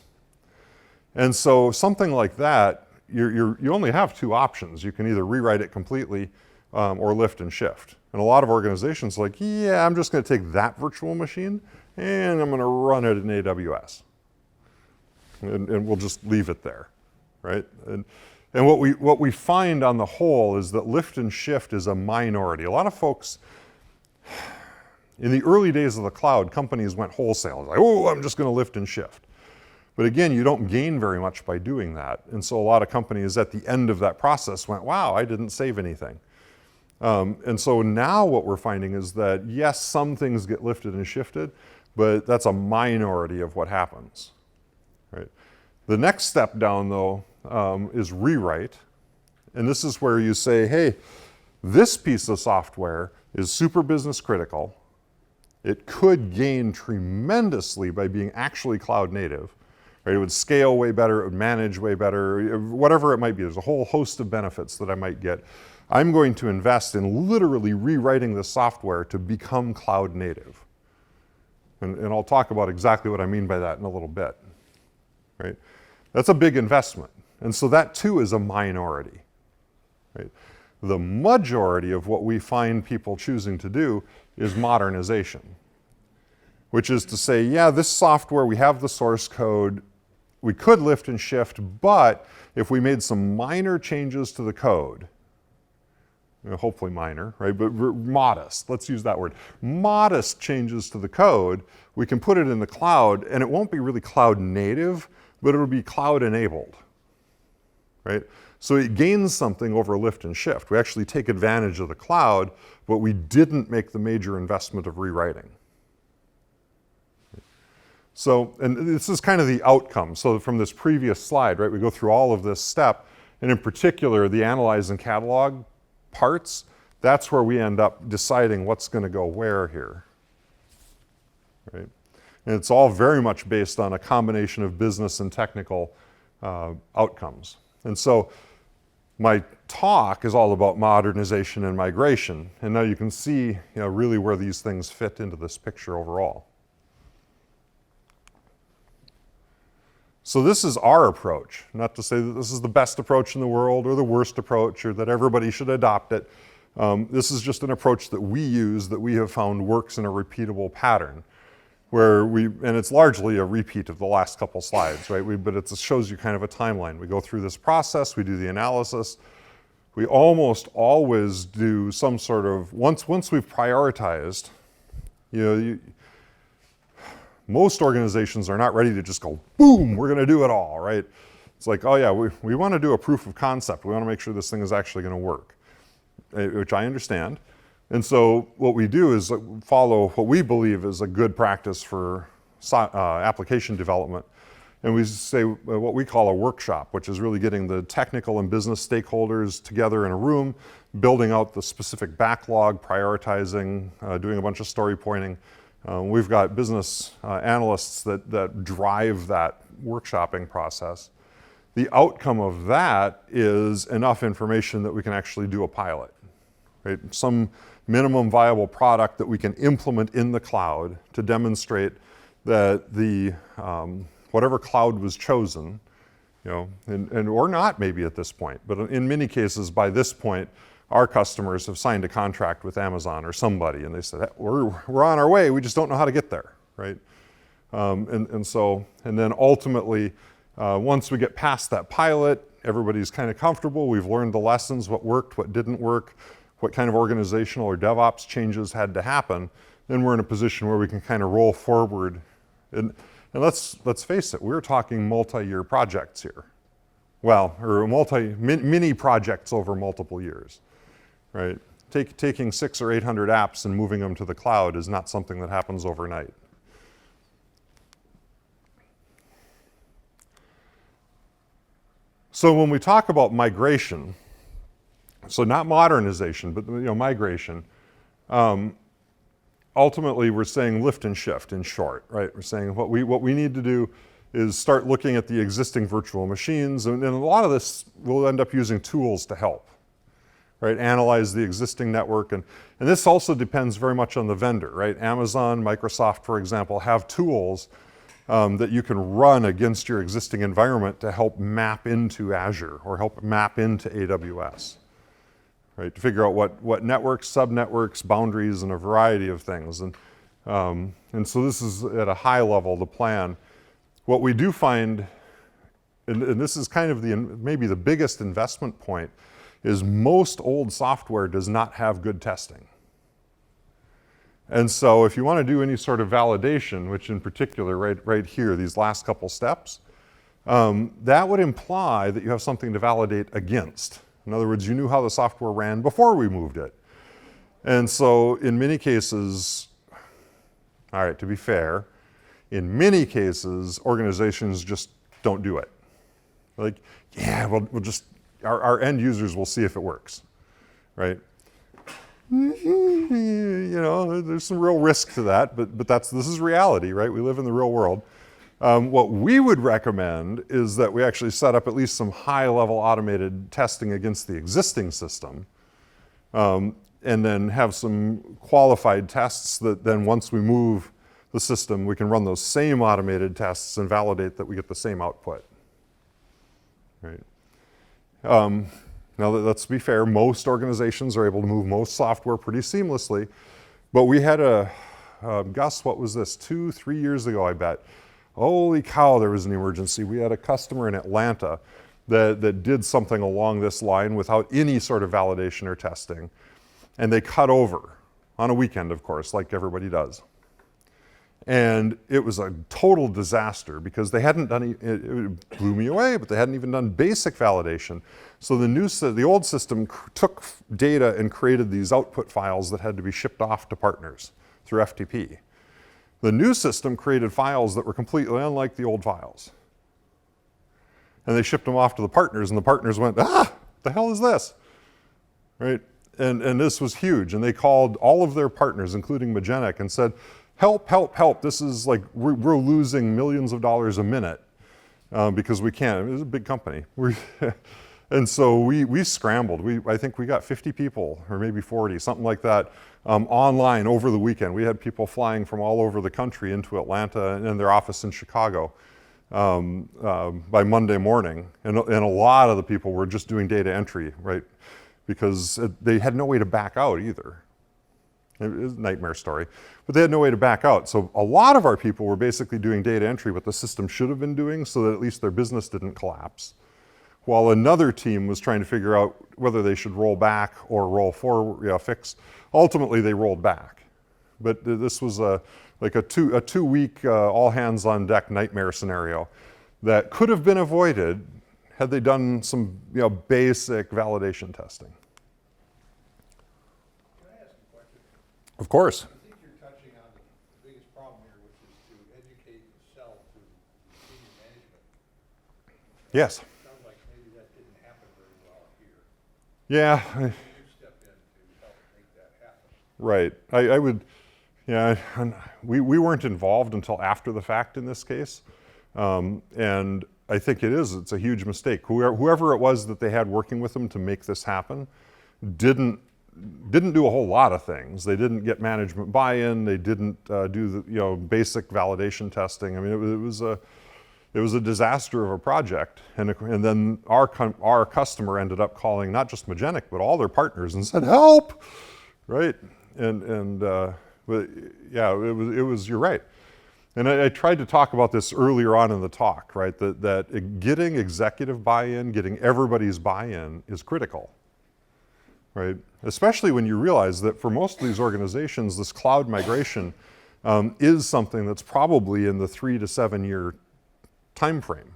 [SPEAKER 1] And so something like that, you only have 2 options. You can either rewrite it completely or lift and shift. And a lot of organizations are like, yeah, I'm just going to take that virtual machine and I'm going to run it in AWS. And we'll just leave it there, right? And what we find on the whole is that lift and shift is a minority. A lot of folks, in the early days of the cloud, companies went wholesale. Like, oh, I'm just going to lift and shift. But again, you don't gain very much by doing that. And so a lot of companies at the end of that process went, wow, I didn't save anything. And so now what we're finding is that, yes, some things get lifted and shifted, but that's a minority of what happens. Right? The next step down, though, is rewrite. And this is where you say, hey, this piece of software is super business critical. It could gain tremendously by being actually cloud native. Right? It would scale way better, it would manage way better, whatever it might be. There's a whole host of benefits that I might get. I'm going to invest in literally rewriting the software to become cloud native. And I'll talk about exactly what I mean by that in a little bit. Right? That's a big investment. And so that too is a minority. Right? The majority of what we find people choosing to do is modernization, which is to say, yeah, this software, we have the source code, we could lift and shift, but if we made some minor changes to the code, hopefully minor, right? But modest, let's use that word. Modest changes to the code, we can put it in the cloud, and it won't be really cloud native, but it'll be cloud enabled, right? So it gains something over lift and shift. We actually take advantage of the cloud, but we didn't make the major investment of rewriting. So, and this is kind of the outcome. So from this previous slide, right, we go through all of this step, and in particular, the analyze and catalog parts, that's where we end up deciding what's going to go where here, right? And it's all very much based on a combination of business and technical outcomes. And so my talk is all about modernization and migration. And now you can see, really where these things fit into this picture overall. So this is our approach, not to say that this is the best approach in the world or the worst approach or that everybody should adopt it. This is just an approach that we use that we have found works in a repeatable pattern and it's largely a repeat of the last couple slides, right? But it shows you kind of a timeline. We go through this process, we do the analysis. We almost always do some sort of, once we've prioritized, most organizations are not ready to just go, boom, we're going to do it all, right? It's like, oh yeah, we want to do a proof of concept. We want to make sure this thing is actually going to work, which I understand. And so what we do is follow what we believe is a good practice for application development. and we say what we call a workshop, which is really getting the technical and business stakeholders together in a room, building out the specific backlog, prioritizing, doing a bunch of story pointing. We've got business analysts that drive that workshopping process. The outcome of that is enough information that we can actually do a pilot, right? Some minimum viable product that we can implement in the cloud to demonstrate that the whatever cloud was chosen, and or not maybe at this point, but in many cases by this point, our customers have signed a contract with Amazon or somebody, and they said, we're on our way, we just don't know how to get there, right? And then ultimately, once we get past that pilot, everybody's kind of comfortable, we've learned the lessons, what worked, what didn't work, what kind of organizational or DevOps changes had to happen, then we're in a position where we can kind of roll forward. And let's face it, we're talking multi-year projects here. Well, or mini projects over multiple years, right? Taking 600 or 800 apps and moving them to the cloud is not something that happens overnight. So when we talk about migration, so not modernization, but migration, ultimately we're saying lift and shift in short, right? We're saying what we need to do is start looking at the existing virtual machines, and a lot of this we'll end up using tools to help, right? Analyze the existing network, and this also depends very much on the vendor, right? Amazon, Microsoft, for example, have tools that you can run against your existing environment to help map into Azure or help map into AWS, right? To figure out what networks, sub-networks, boundaries, and a variety of things. And so this is at a high level the plan. What we do find, and this is kind of maybe the biggest investment point, is most old software does not have good testing. And so if you want to do any sort of validation, which in particular right here, these last couple steps, that would imply that you have something to validate against. In other words, you knew how the software ran before we moved it. And so in many cases, all right, to be fair, in many cases, organizations just don't do it. Like, yeah, we'll just, our end users will see if it works, right? There's some real risk to that, but this is reality, right? We live in the real world. What we would recommend is that we actually set up at least some high-level automated testing against the existing system, and then have some qualified tests that then once we move the system, we can run those same automated tests and validate that we get the same output, right? Now, let's be fair, most organizations are able to move most software pretty seamlessly, but we had Gus, what was this, 2-3 years ago, I bet. Holy cow, there was an emergency. We had a customer in Atlanta that did something along this line without any sort of validation or testing, and they cut over on a weekend, of course, like everybody does. And it was a total disaster because they hadn't done, it blew me away, but they hadn't even done basic validation. So the old system took data and created these output files that had to be shipped off to partners through FTP. The new system created files that were completely unlike the old files. And they shipped them off to the partners, and the partners went, the hell is this? Right? And this was huge. And they called all of their partners, including Magenic, and said, help, help, help. This is like, we're losing millions of dollars a minute because we can't. It was a big company. And so we scrambled. I think we got 50 people, or maybe 40, something like that, online over the weekend. We had people flying from all over the country into Atlanta and their office in Chicago by Monday morning. And a lot of the people were just doing data entry, right? Because they had no way to back out either. It was a nightmare story, but they had no way to back out. So a lot of our people were basically doing data entry, what the system should have been doing so that at least their business didn't collapse. While another team was trying to figure out whether they should roll back or roll forward, fix. Ultimately, they rolled back. But this was like a two-week all hands on deck nightmare scenario that could have been avoided had they done some basic validation testing. Of course.
[SPEAKER 2] I think you're touching on the biggest problem here, which is to educate and sell to senior management
[SPEAKER 1] Yes.
[SPEAKER 2] Sounds like maybe that didn't happen very well here.
[SPEAKER 1] Yeah.
[SPEAKER 2] You step in to help make that happen.
[SPEAKER 1] Right. I would, yeah, we weren't involved until after the fact in this case. And I think it's a huge mistake. Whoever it was that they had working with them to make this happen didn't do a whole lot of things. They didn't get management buy-in. They didn't do the basic validation testing. I mean, it was a disaster of a project. And then our customer ended up calling not just Magenic but all their partners and said, "Help!" Right? But yeah, it was. You're right. And I tried to talk about this earlier on in the talk, right? That getting executive buy-in, getting everybody's buy-in is critical, right? Especially when you realize that for most of these organizations, this cloud migration is something that's probably in the 3 to 7 year time frame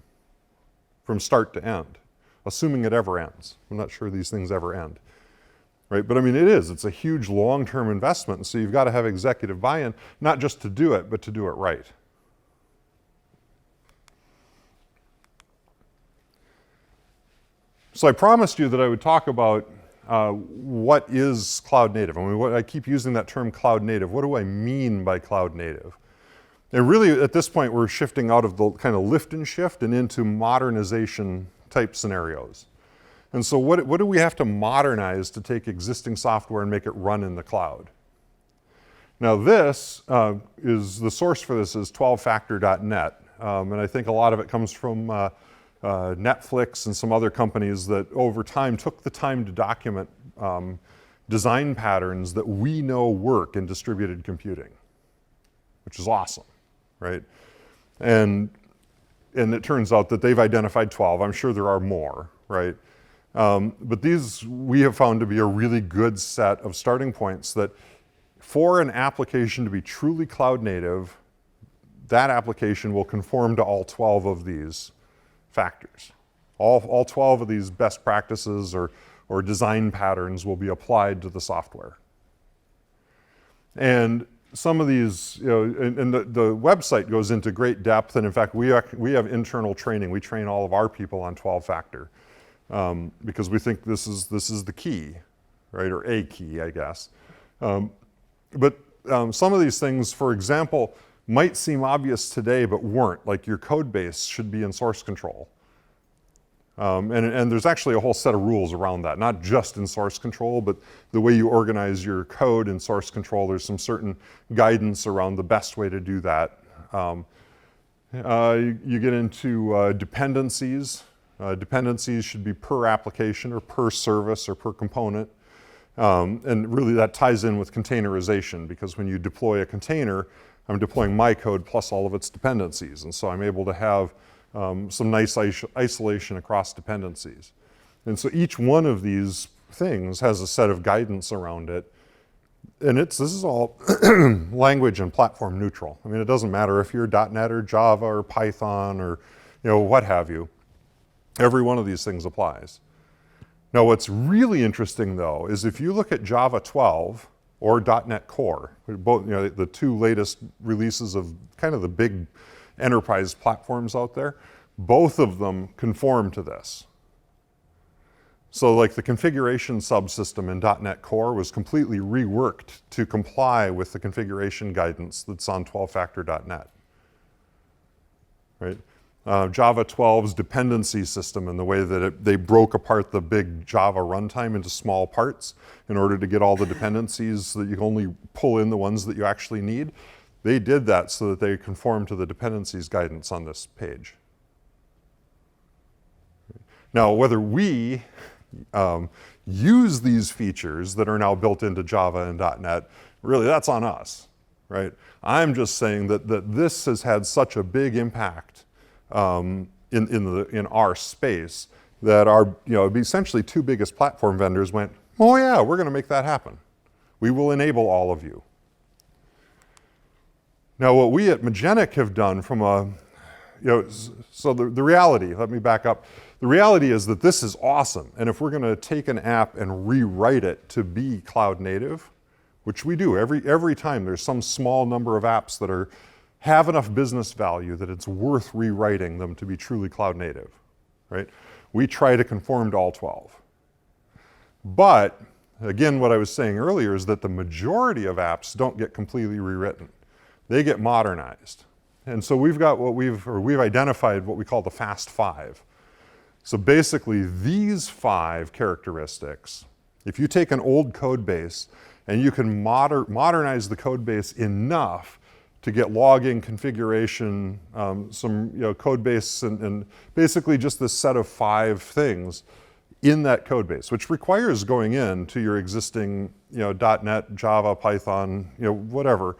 [SPEAKER 1] from start to end, assuming it ever ends. I'm not sure these things ever end. Right, but I mean, it's a huge long-term investment, and so you've got to have executive buy-in, not just to do it, but to do it right. So I promised you that I would talk about what is cloud native. I mean, I keep using that term cloud native. What do I mean by cloud native? And really, at this point, we're shifting out of the kind of lift and shift and into modernization type scenarios. And so what do we have to modernize to take existing software and make it run in the cloud? Now this is, the source for this is 12factor.net. And I think a lot of it comes from Netflix and some other companies that over time took the time to document design patterns that we know work in distributed computing, which is awesome, right? And it turns out that they've identified 12. I'm sure there are more, right? But these we have found to be a really good set of starting points that for an application to be truly cloud native, that application will conform to all 12 of these factors. All 12 of these best practices or design patterns will be applied to the software. And some of these, and the website goes into great depth, and in fact, we have internal training. We train all of our people on 12-factor. Because we think this is the key, right, or a key, I guess. But some of these things, for example, might seem obvious today but weren't, like your code base should be in source control. And there's actually a whole set of rules around that, not just in source control, but the way you organize your code in source control. There's some certain guidance around the best way to do that. You get into dependencies. Dependencies should be per application or per service or per component. And really that ties in with containerization, because when you deploy a container, I'm deploying my code plus all of its dependencies. And so I'm able to have some nice isolation across dependencies. And so each one of these things has a set of guidance around it. And this is all language and platform neutral. I mean, it doesn't matter if you're .NET or Java or Python or what have you. Every one of these things applies. Now, what's really interesting, though, is if you look at Java 12 or .NET Core, both the two latest releases of kind of the big enterprise platforms out there, both of them conform to this. So, like the configuration subsystem in .NET Core was completely reworked to comply with the configuration guidance that's on 12factor.net, right? Java 12's dependency system and the way that they broke apart the big Java runtime into small parts in order to get all the dependencies so that you can only pull in the ones that you actually need. They did that so that they conform to the dependencies guidance on this page. Now, whether we use these features that are now built into Java and .NET, really that's on us, right? I'm just saying that this has had such a big impact in our space that our essentially two biggest platform vendors went, oh yeah, we're going to make that happen. We will enable all of you. Now what we at Magenic have done from so the reality, let me back up. The reality is that this is awesome, and if we're going to take an app and rewrite it to be cloud native, which we do every time, there's some small number of apps that have enough business value that it's worth rewriting them to be truly cloud native, right? We try to conform to all 12. But, again, what I was saying earlier is that the majority of apps don't get completely rewritten. They get modernized. And so we've identified what we call the Fast Five. So basically, these 5 characteristics, if you take an old code base and you can modernize the code base enough to get logging, configuration, some code base, and basically just this set of 5 things in that code base, which requires going into your existing .NET, Java, Python, whatever,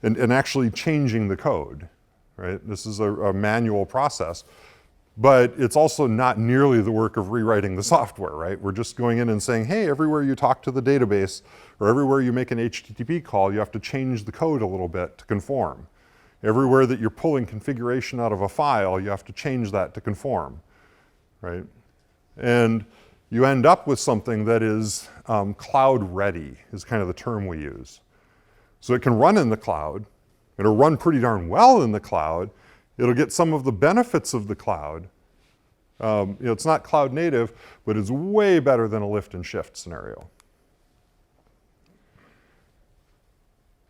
[SPEAKER 1] and actually changing the code, right? This is a manual process. But it's also not nearly the work of rewriting the software, right? We're just going in and saying, hey, everywhere you talk to the database or everywhere you make an HTTP call, you have to change the code a little bit to conform. Everywhere that you're pulling configuration out of a file, you have to change that to conform, right? And you end up with something that is cloud ready, is kind of the term we use. So it can run in the cloud. It'll run pretty darn well in the cloud. It'll get some of the benefits of the cloud. It's not cloud native, but it's way better than a lift and shift scenario.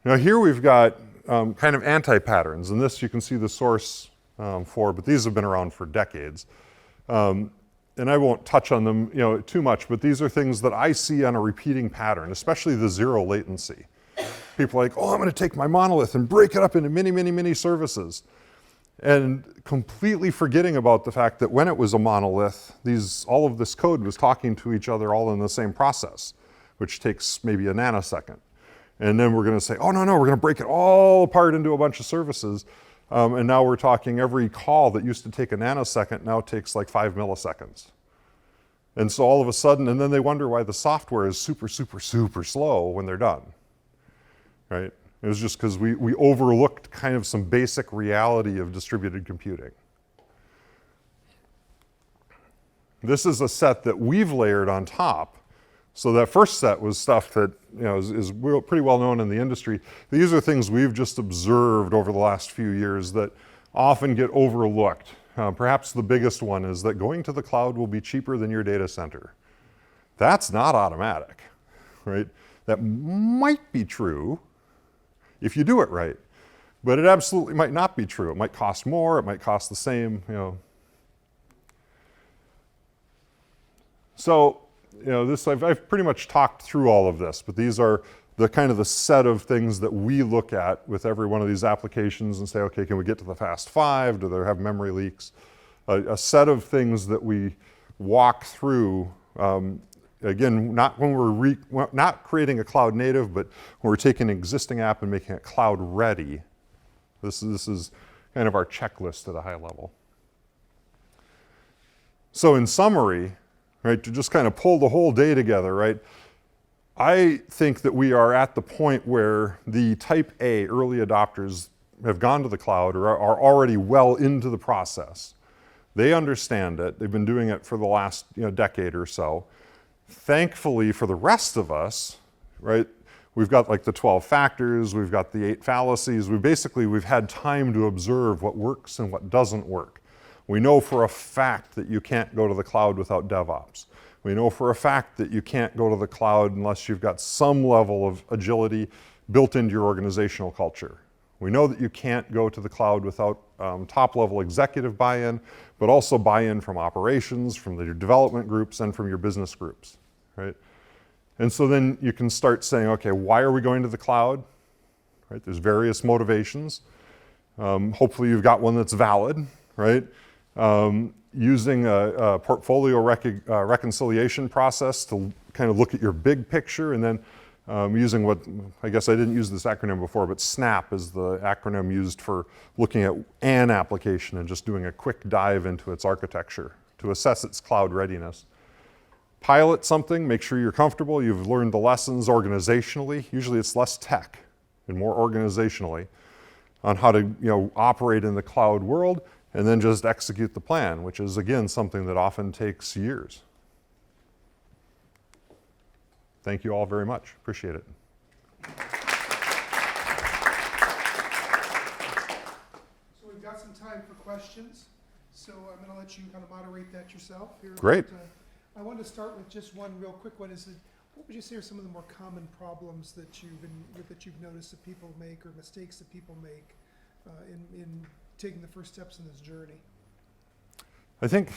[SPEAKER 1] Now here we've got kind of anti-patterns, and this you can see the source for, but these have been around for decades. And I won't touch on them too much, but these are things that I see on a repeating pattern, especially the zero latency. People are like, oh, I'm going to take my monolith and break it up into many, many, many services. And completely forgetting about the fact that when it was a monolith, all of this code was talking to each other all in the same process, which takes maybe a nanosecond. And then we're going to say, oh, no, we're going to break it all apart into a bunch of services. And now we're talking every call that used to take a nanosecond now takes like 5 milliseconds. And so all of a sudden, and then they wonder why the software is super, super, super slow when they're done, right? It was just because we overlooked kind of some basic reality of distributed computing. This is a set that we've layered on top. So that first set was stuff that is pretty well known in the industry. These are things we've just observed over the last few years that often get overlooked. Perhaps the biggest one is that going to the cloud will be cheaper than your data center. That's not automatic, right? That might be true if you do it right, but it absolutely might not be true. It might cost more, it might cost the same, So, I've pretty much talked through all of this, but these are the kind of the set of things that we look at with every one of these applications and say, okay, can we get to the Fast Five? Do they have memory leaks? A set of things that we walk through. Again, not when we're not creating a cloud native, but when we're taking an existing app and making it cloud ready. This is kind of our checklist at a high level. So in summary, right, to just kind of pull the whole day together, right, I think that we are at the point where the type A early adopters have gone to the cloud or are already well into the process. They understand it. They've been doing it for the last decade or so. Thankfully for the rest of us, right, we've got like the 12 factors, we've got the 8 fallacies. We've had time to observe what works and what doesn't work. We know for a fact that you can't go to the cloud without DevOps. We know for a fact that you can't go to the cloud unless you've got some level of agility built into your organizational culture. We know that you can't go to the cloud without top-level executive buy-in, but also buy-in from operations, from your development groups, and from your business groups, right? And so then you can start saying, okay, why are we going to the cloud? Right? There's various motivations. Hopefully you've got one that's valid, right? Using a portfolio reconciliation process to kind of look at your big picture, and then using what, I guess I didn't use this acronym before, but SNAP is the acronym used for looking at an application and just doing a quick dive into its architecture to assess its cloud readiness. Pilot something, make sure you're comfortable, you've learned the lessons organizationally. Usually it's less tech and more organizationally on how to operate in the cloud world, and then just execute the plan, which is, again, something that often takes years. Thank you all very much. Appreciate it.
[SPEAKER 3] So we've got some time for questions. So I'm going to let you kind of moderate that yourself here.
[SPEAKER 1] Great.
[SPEAKER 3] But, I wanted to start with just one real quick one. What would you say are some of the more common problems that you've noticed that people make, or mistakes that people make in taking the first steps in this journey?
[SPEAKER 1] I think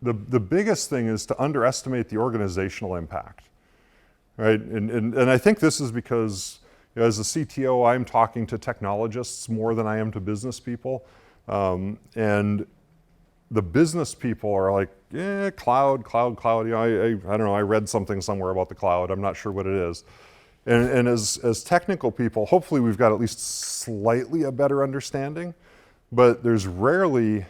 [SPEAKER 1] the biggest thing is to underestimate the organizational impact, right? And I think this is because, you know, as a CTO, I'm talking to technologists more than I am to business people. And the business people are like, yeah, cloud. You know, I don't know, I read something somewhere about the cloud. I'm not sure what it is. And as technical people, hopefully we've got at least slightly a better understanding, but there's rarely,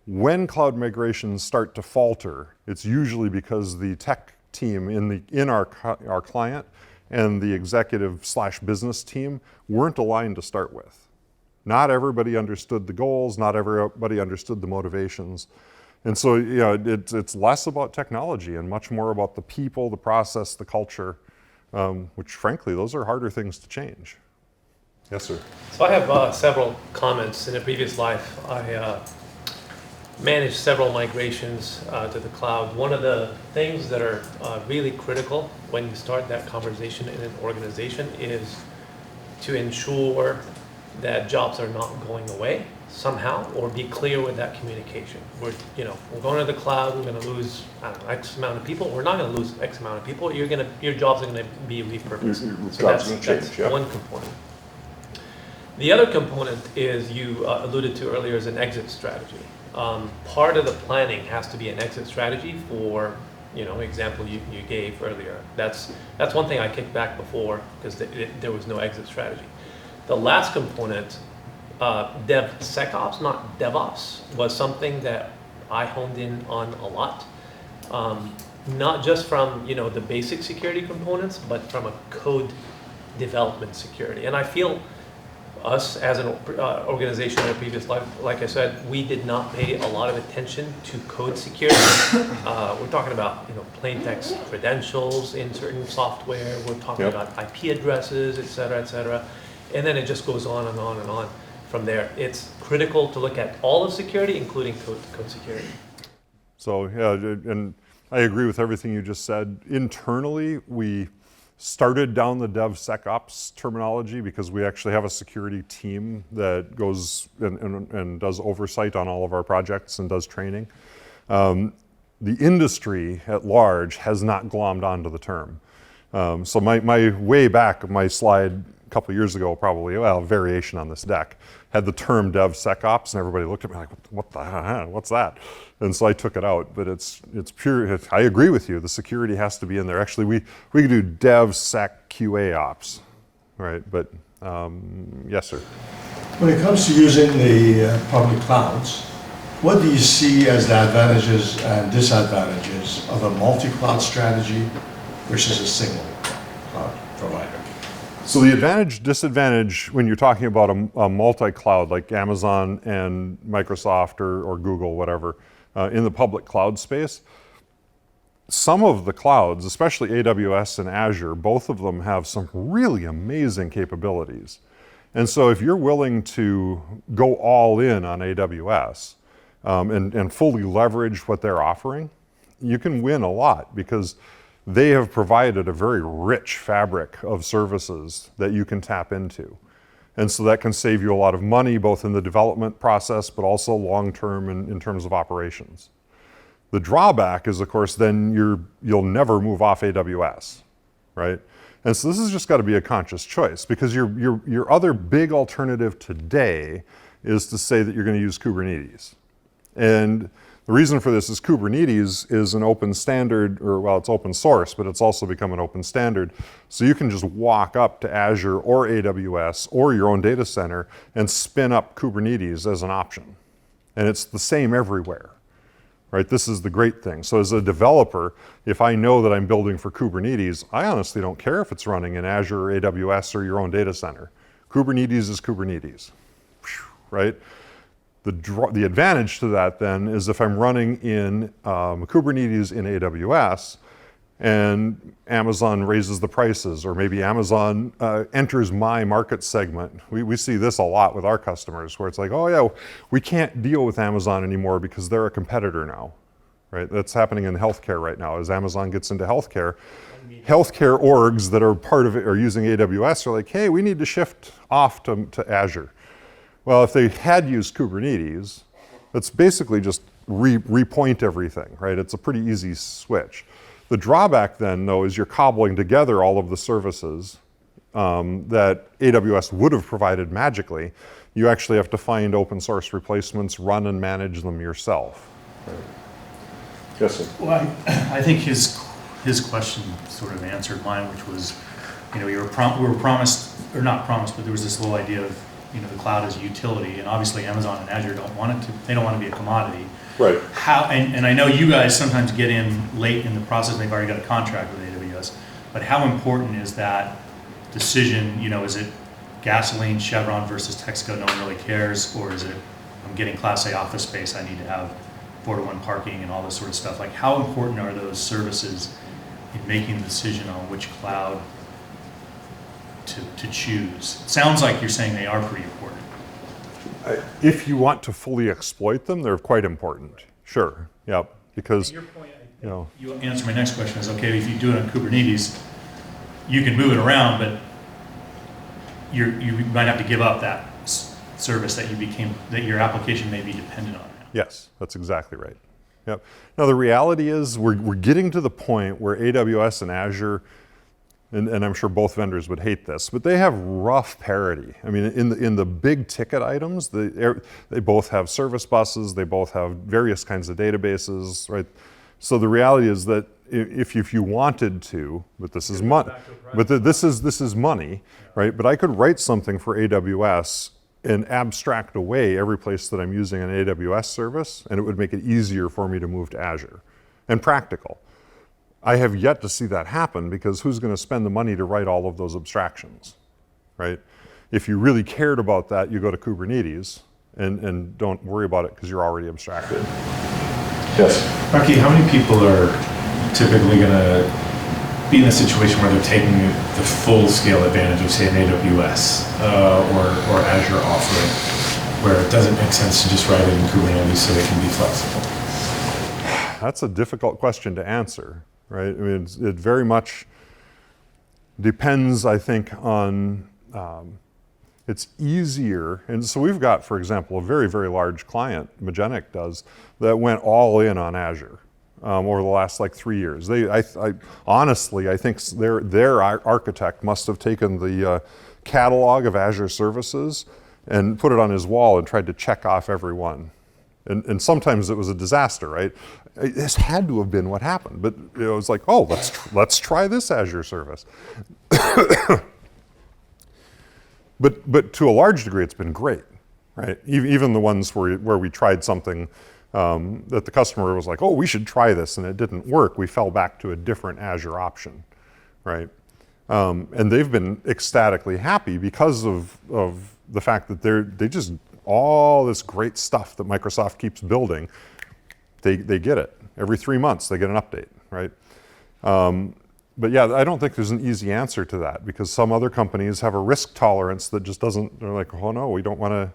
[SPEAKER 1] when cloud migrations start to falter, it's usually because the tech team in our client and the executive/business team weren't aligned to start with. Not everybody understood the goals, not everybody understood the motivations. And so, you know, it's less about technology and much more about the people, the process, the culture, which frankly, those are harder things to change. Yes, sir.
[SPEAKER 4] So I have several comments. In a previous life, I managed several migrations to the cloud. One of the things that are really critical when you start that conversation in an organization is to ensure that jobs are not going away somehow, or be clear with that communication. We're going to the cloud, we're going to lose, I don't know, X amount of people. We're not going to lose X amount of people. Your jobs are going to be repurposed. So that's one component. The other component is, you alluded to earlier, is an exit strategy. Part of the planning has to be an exit strategy for, example you gave earlier. That's one thing I kicked back before because there was no exit strategy. The last component, DevSecOps, not DevOps, was something that I honed in on a lot. Not just from the basic security components, but from a code development security. And I feel us as an organization in a previous life, like I said, we did not pay a lot of attention to code security. We're talking about plain text credentials in certain software. We're talking about IP addresses, et cetera, and then it just goes on and on and on from there. It's critical to look at all of security, including code security.
[SPEAKER 1] So yeah, and I agree with everything you just said. Internally, we started down the DevSecOps terminology because we actually have a security team that goes and does oversight on all of our projects and does training. The industry at large has not glommed onto the term. So my way back, my slide a couple of years ago, probably, well, a variation on this deck, had the term DevSecOps, and everybody looked at me like, what the hell, what's that? And so I took it out, but it's pure, I agree with you, the security has to be in there. Actually, we could do DevSecQAOps, right? But yes, sir.
[SPEAKER 5] When it comes to using the public clouds, what do you see as the advantages and disadvantages of a multi-cloud strategy versus a single cloud provider?
[SPEAKER 1] So the advantage, disadvantage when you're talking about a multi-cloud like Amazon and Microsoft or Google, whatever, in the public cloud space, some of the clouds, especially AWS and Azure, both of them have some really amazing capabilities. And so if you're willing to go all in on AWS and fully leverage what they're offering, you can win a lot because they have provided a very rich fabric of services that you can tap into. And so that can save you a lot of money, both in the development process, but also long-term in terms of operations. The drawback is, of course, then you'll never move off AWS, right? And so this has just got to be a conscious choice because your other big alternative today is to say that you're going to use Kubernetes. And the reason for this is Kubernetes is an open standard, or well, it's open source, but it's also become an open standard. So you can just walk up to Azure or AWS or your own data center and spin up Kubernetes as an option. And it's the same everywhere, right? This is the great thing. So as a developer, if I know that I'm building for Kubernetes, I honestly don't care if it's running in Azure or AWS or your own data center. Kubernetes is Kubernetes, right? The advantage to that then is if I'm running in Kubernetes in AWS, and Amazon raises the prices, or maybe Amazon enters my market segment. We see this a lot with our customers, where it's like, oh yeah, we can't deal with Amazon anymore because they're a competitor now, right? That's happening in healthcare right now. As Amazon gets into healthcare orgs that are part of it are using AWS are like, hey, we need to shift off to Azure. Well, if they had used Kubernetes, it's basically just repoint everything, right? It's a pretty easy switch. The drawback then, though, is you're cobbling together all of the services that AWS would have provided magically. You actually have to find open source replacements, run and manage them yourself. Right. Yes, sir.
[SPEAKER 6] Well, I think his question sort of answered mine, which was, we were promised, or not promised, but there was this whole idea of, the cloud as a utility, and obviously Amazon and Azure don't want it to, they don't want to be a commodity.
[SPEAKER 1] Right.
[SPEAKER 6] How, and I know you guys sometimes get in late in the process, they've already got a contract with AWS, but how important is that decision? Is it gasoline, Chevron versus Texaco, no one really cares, or is it, I'm getting Class A office space, I need to have 4-to-1 parking and all this sort of stuff? Like, how important are those services in making the decision on which cloud to choose? It sounds like you're saying they are pretty important.
[SPEAKER 1] If you want to fully exploit them, they're quite important. Sure, yep, because
[SPEAKER 6] Your point, you answer my next question is, okay, if you do it on Kubernetes, you can move it around, but you might have to give up that service that your application may be dependent on.
[SPEAKER 1] Yes, that's exactly right. Yep. Now the reality is we're getting to the point where AWS and Azure, and I'm sure both vendors would hate this, but they have rough parity. I mean, in the big ticket items, they both have service buses, they both have various kinds of databases, right? So the reality is that if you wanted to, but this is money, this is money, right? But I could write something for AWS and abstract away every place that I'm using an AWS service, and it would make it easier for me to move to Azure, and practical. I have yet to see that happen, because who's going to spend the money to write all of those abstractions, right? If you really cared about that, you go to Kubernetes and don't worry about it because you're already abstracted. Yes.
[SPEAKER 7] Rocky, how many people are typically going to be in a situation where they're taking the full-scale advantage of, say, an AWS or Azure offering, where it doesn't make sense to just write it in Kubernetes so they can be flexible?
[SPEAKER 1] That's a difficult question to answer, right? I mean, it very much depends, I think, on, it's easier. And so we've got, for example, a very, very large client, Magenic does, that went all in on Azure over the last like 3 years. Honestly, I think their architect must have taken the catalog of Azure services and put it on his wall and tried to check off every one. And sometimes it was a disaster, right? This had to have been what happened, but it was like, oh, let's try this Azure service. But to a large degree, it's been great, right? Even the ones where we tried something that the customer was like, oh, we should try this, and it didn't work, we fell back to a different Azure option, right? And they've been ecstatically happy because of the fact that they just, all this great stuff that Microsoft keeps building, they get it. Every 3 months, they get an update, right? But yeah, I don't think there's an easy answer to that, because some other companies have a risk tolerance that just doesn't, they're like, oh no, we don't want to,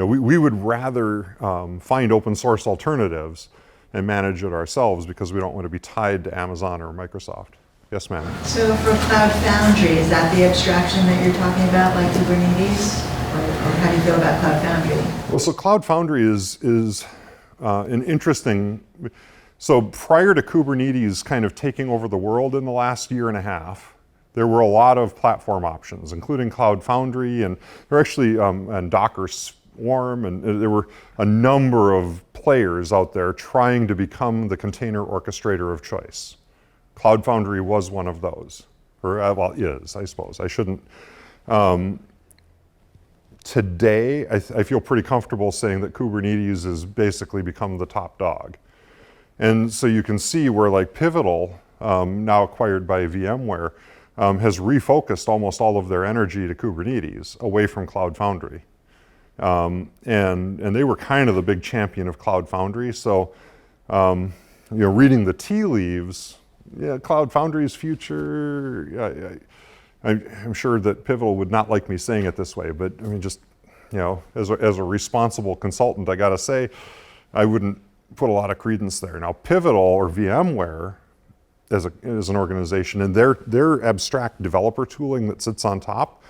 [SPEAKER 1] we would rather find open source alternatives and manage it ourselves, because we don't want to be tied to Amazon or Microsoft. Yes, ma'am.
[SPEAKER 8] So for Cloud Foundry, is that the abstraction that you're talking about, like Kubernetes? Or how do you feel about Cloud Foundry?
[SPEAKER 1] Well, so Cloud Foundry is an interesting, so prior to Kubernetes kind of taking over the world in the last year and a half, there were a lot of platform options, including Cloud Foundry, and there were actually, and Docker Swarm, and there were a number of players out there trying to become the container orchestrator of choice. Cloud Foundry was one of those, or well, is, I suppose. I shouldn't. Today, I feel pretty comfortable saying that Kubernetes has basically become the top dog. And so you can see where like Pivotal, now acquired by VMware, has refocused almost all of their energy to Kubernetes, away from Cloud Foundry. And they were kind of the big champion of Cloud Foundry. So, reading the tea leaves, yeah, Cloud Foundry's future. I'm sure that Pivotal would not like me saying it this way, but I mean, just, you know, as a responsible consultant, I gotta say, I wouldn't put a lot of credence there. Now, Pivotal or VMware as an organization and their abstract developer tooling that sits on top,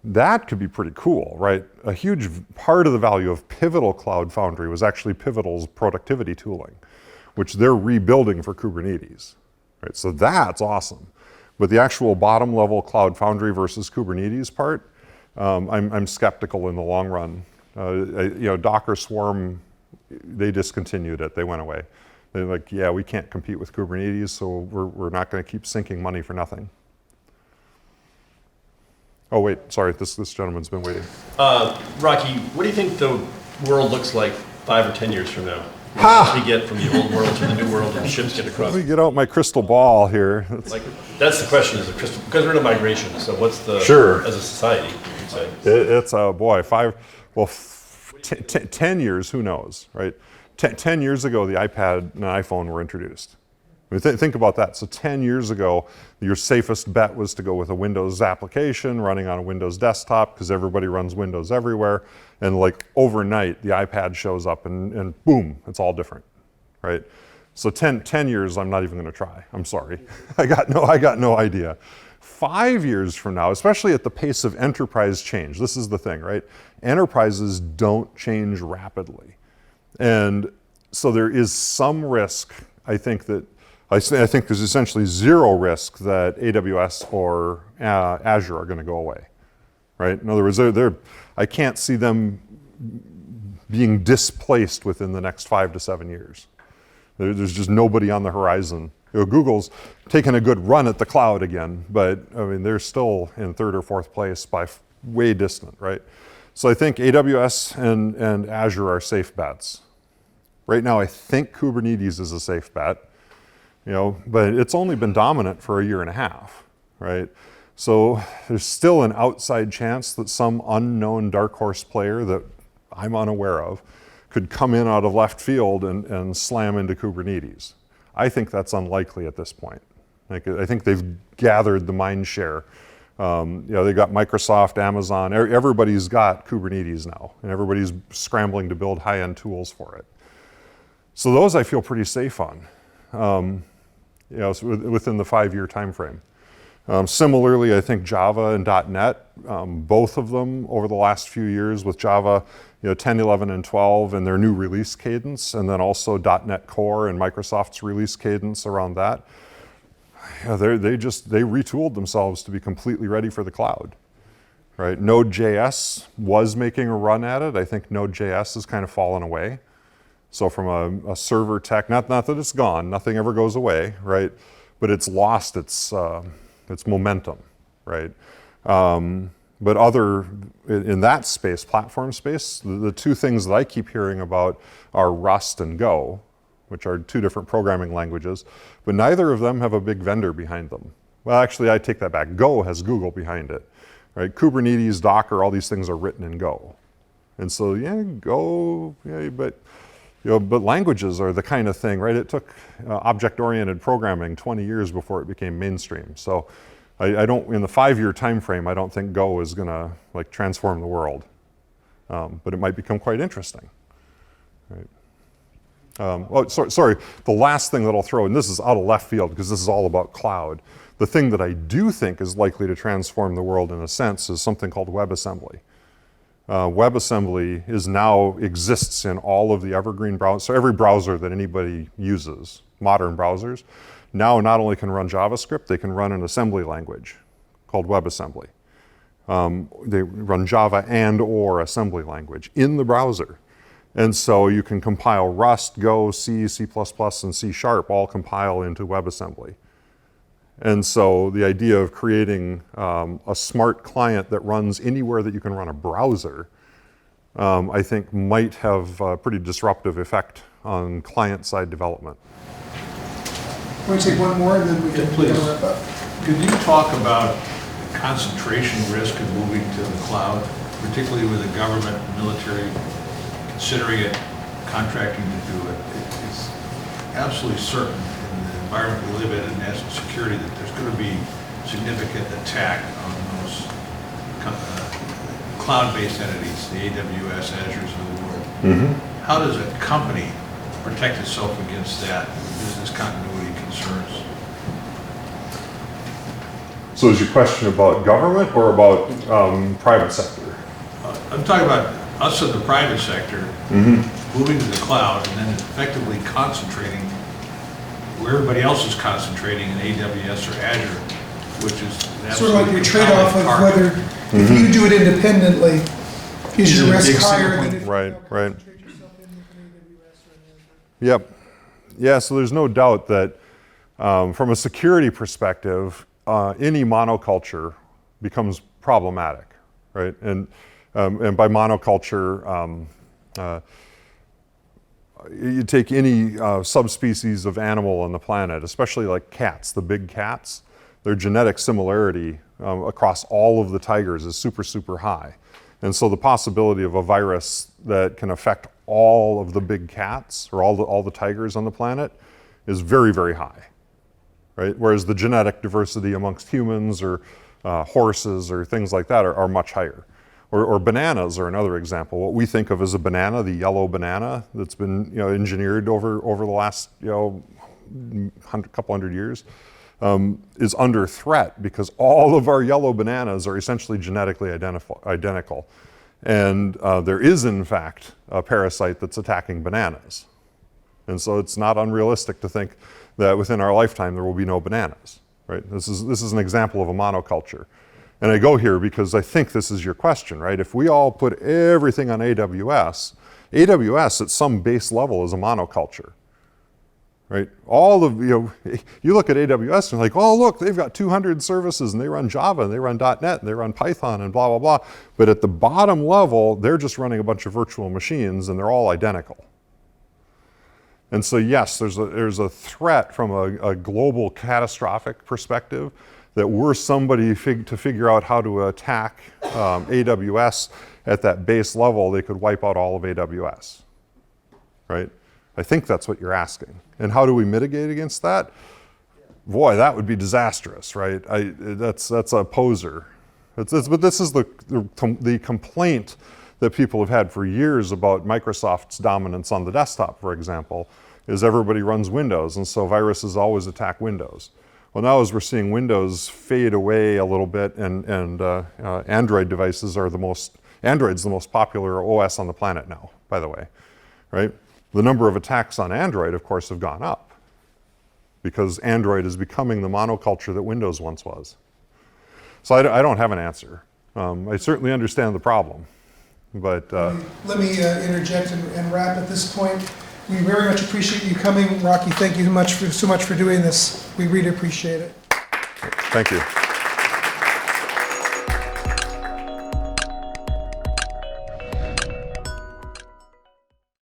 [SPEAKER 1] that could be pretty cool, right? A huge part of the value of Pivotal Cloud Foundry was actually Pivotal's productivity tooling, which they're rebuilding for Kubernetes, right? So that's awesome. But the actual bottom level Cloud Foundry versus Kubernetes part, I'm skeptical in the long run. You know, Docker Swarm, they discontinued it, they went away. They're like, yeah, we can't compete with Kubernetes, so we're not gonna keep sinking money for nothing. Oh wait, sorry, this gentleman's been waiting.
[SPEAKER 9] Rocky, what do you think the world looks like 5 or 10 years from now?
[SPEAKER 1] Ha!
[SPEAKER 9] As we get from the old world to the new world and ships get across.
[SPEAKER 1] Let me get out my crystal ball here.
[SPEAKER 9] Like, that's the question, is the crystal, because we're in a migration, so what's the,
[SPEAKER 1] Sure.
[SPEAKER 9] as a society, you'd say?
[SPEAKER 1] It's a boy, 10 years, who knows, right? 10 years ago, the iPad and iPhone were introduced. I mean, think about that. So 10 years ago, your safest bet was to go with a Windows application running on a Windows desktop because everybody runs Windows everywhere. And like overnight, the iPad shows up and boom, it's all different, right? So 10 years, I'm not even gonna try. I'm sorry. I got no idea. 5 years from now, especially at the pace of enterprise change, this is the thing, right? Enterprises don't change rapidly. And so there is some risk, I think there's essentially zero risk that AWS or Azure are going to go away, right? In other words, I can't see them being displaced within the next 5 to 7 years. There's just nobody on the horizon. You know, Google's taken a good run at the cloud again, but I mean, they're still in 3rd or 4th place by way distant, right? So I think AWS and Azure are safe bets. Right now, I think Kubernetes is a safe bet. You know, but it's only been dominant for a year and a half, right? So there's still an outside chance that some unknown dark horse player that I'm unaware of could come in out of left field and slam into Kubernetes. I think that's unlikely at this point. Like, I think they've gathered the mind share. You know, they got Microsoft, Amazon, everybody's got Kubernetes now, and everybody's scrambling to build high-end tools for it. So those I feel pretty safe on. You know, so within the 5-year time frame. Similarly, I think Java and .NET, both of them over the last few years with Java, you know, 10, 11, and 12 and their new release cadence, and then also .NET Core and Microsoft's release cadence around that. You know, they retooled themselves to be completely ready for the cloud, right? Node.js was making a run at it. I think Node.js has kind of fallen away. So from a server tech, not that it's gone, nothing ever goes away, right? But it's lost its momentum, right? But in that space, platform space, the two things that I keep hearing about are Rust and Go, which are 2 different programming languages, but neither of them have a big vendor behind them. Well, actually, I take that back. Go has Google behind it, right? Kubernetes, Docker, all these things are written in Go. And so, yeah, Go, yeah, but languages are the kind of thing, right? It took object-oriented programming 20 years before it became mainstream. So I don't, in the 5-year time frame, I don't think Go is gonna like transform the world. But it might become quite interesting, right? Sorry, the last thing that I'll throw, and this is out of left field because this is all about cloud. The thing that I do think is likely to transform the world in a sense is something called WebAssembly. WebAssembly now exists in all of the evergreen browsers. So every browser that anybody uses, modern browsers, now not only can run JavaScript, they can run an assembly language called WebAssembly. They run Java and or assembly language in the browser. And so you can compile Rust, Go, C, C++, and C# all compile into WebAssembly. And so the idea of creating a smart client that runs anywhere that you can run a browser, I think might have a pretty disruptive effect on client-side development.
[SPEAKER 3] Want to take one more and then we can
[SPEAKER 2] please.
[SPEAKER 3] wrap up?
[SPEAKER 2] Could you talk about concentration risk of moving to the cloud, particularly with the government, military, considering it, contracting to do it? It's absolutely certain in the environment we live in and national security, that there's going to be significant attack on those cloud-based entities, the AWS, Azures of the world. How does a company protect itself against that business continuity concerns?
[SPEAKER 1] So is your question about government or about private sector?
[SPEAKER 2] I'm talking about us in the private sector moving to the cloud and then effectively concentrating where everybody else is concentrating in AWS or Azure, which is an
[SPEAKER 3] Sort of like your
[SPEAKER 2] absolute
[SPEAKER 3] trade-off of
[SPEAKER 2] target.
[SPEAKER 3] whether, if you do it independently, is
[SPEAKER 6] Is it
[SPEAKER 3] your
[SPEAKER 6] a
[SPEAKER 3] risk
[SPEAKER 6] big
[SPEAKER 3] higher
[SPEAKER 6] single
[SPEAKER 3] than
[SPEAKER 6] point?
[SPEAKER 3] if you
[SPEAKER 1] Right, right.
[SPEAKER 3] concentrate yourself in an AWS or an Azure?
[SPEAKER 1] Yep. Yeah, so there's no doubt that from a security perspective, any monoculture becomes problematic, right? And by monoculture, you take any subspecies of animal on the planet, especially like cats, the big cats, their genetic similarity across all of the tigers is super, super high. And so the possibility of a virus that can affect all of the big cats or all the tigers on the planet is very, very high, right? Whereas the genetic diversity amongst humans or horses or things like that are much higher. Or bananas are another example. What we think of as a banana, the yellow banana that's been engineered over the last couple hundred years, is under threat because all of our yellow bananas are essentially genetically identical. And there is, in fact, a parasite that's attacking bananas. And so it's not unrealistic to think that within our lifetime there will be no bananas, right? This is an example of a monoculture. And I go here because I think this is your question, right? If we all put everything on AWS at some base level is a monoculture, right? All of, you look at AWS and you're like, oh, look, they've got 200 services and they run Java and they run .NET and they run Python and blah, blah, blah. But at the bottom level, they're just running a bunch of virtual machines and they're all identical. And so yes, there's a threat from a global catastrophic perspective that we're somebody to figure out how to attack AWS at that base level, they could wipe out all of AWS, right? I think that's what you're asking. And how do we mitigate against that? Boy, that would be disastrous, right? That's a poser. But this is the complaint that people have had for years about Microsoft's dominance on the desktop, for example, is everybody runs Windows, and so viruses always attack Windows. Well, now as we're seeing Windows fade away a little bit and Android devices are Android's the most popular OS on the planet now, by the way, right? The number of attacks on Android, of course, have gone up because Android is becoming the monoculture that Windows once was. So I don't have an answer. I certainly understand the problem, but...
[SPEAKER 3] Let me interject and wrap at this point. We very much appreciate you coming. Rocky, thank you so much for doing this. We really appreciate it.
[SPEAKER 1] Thank you.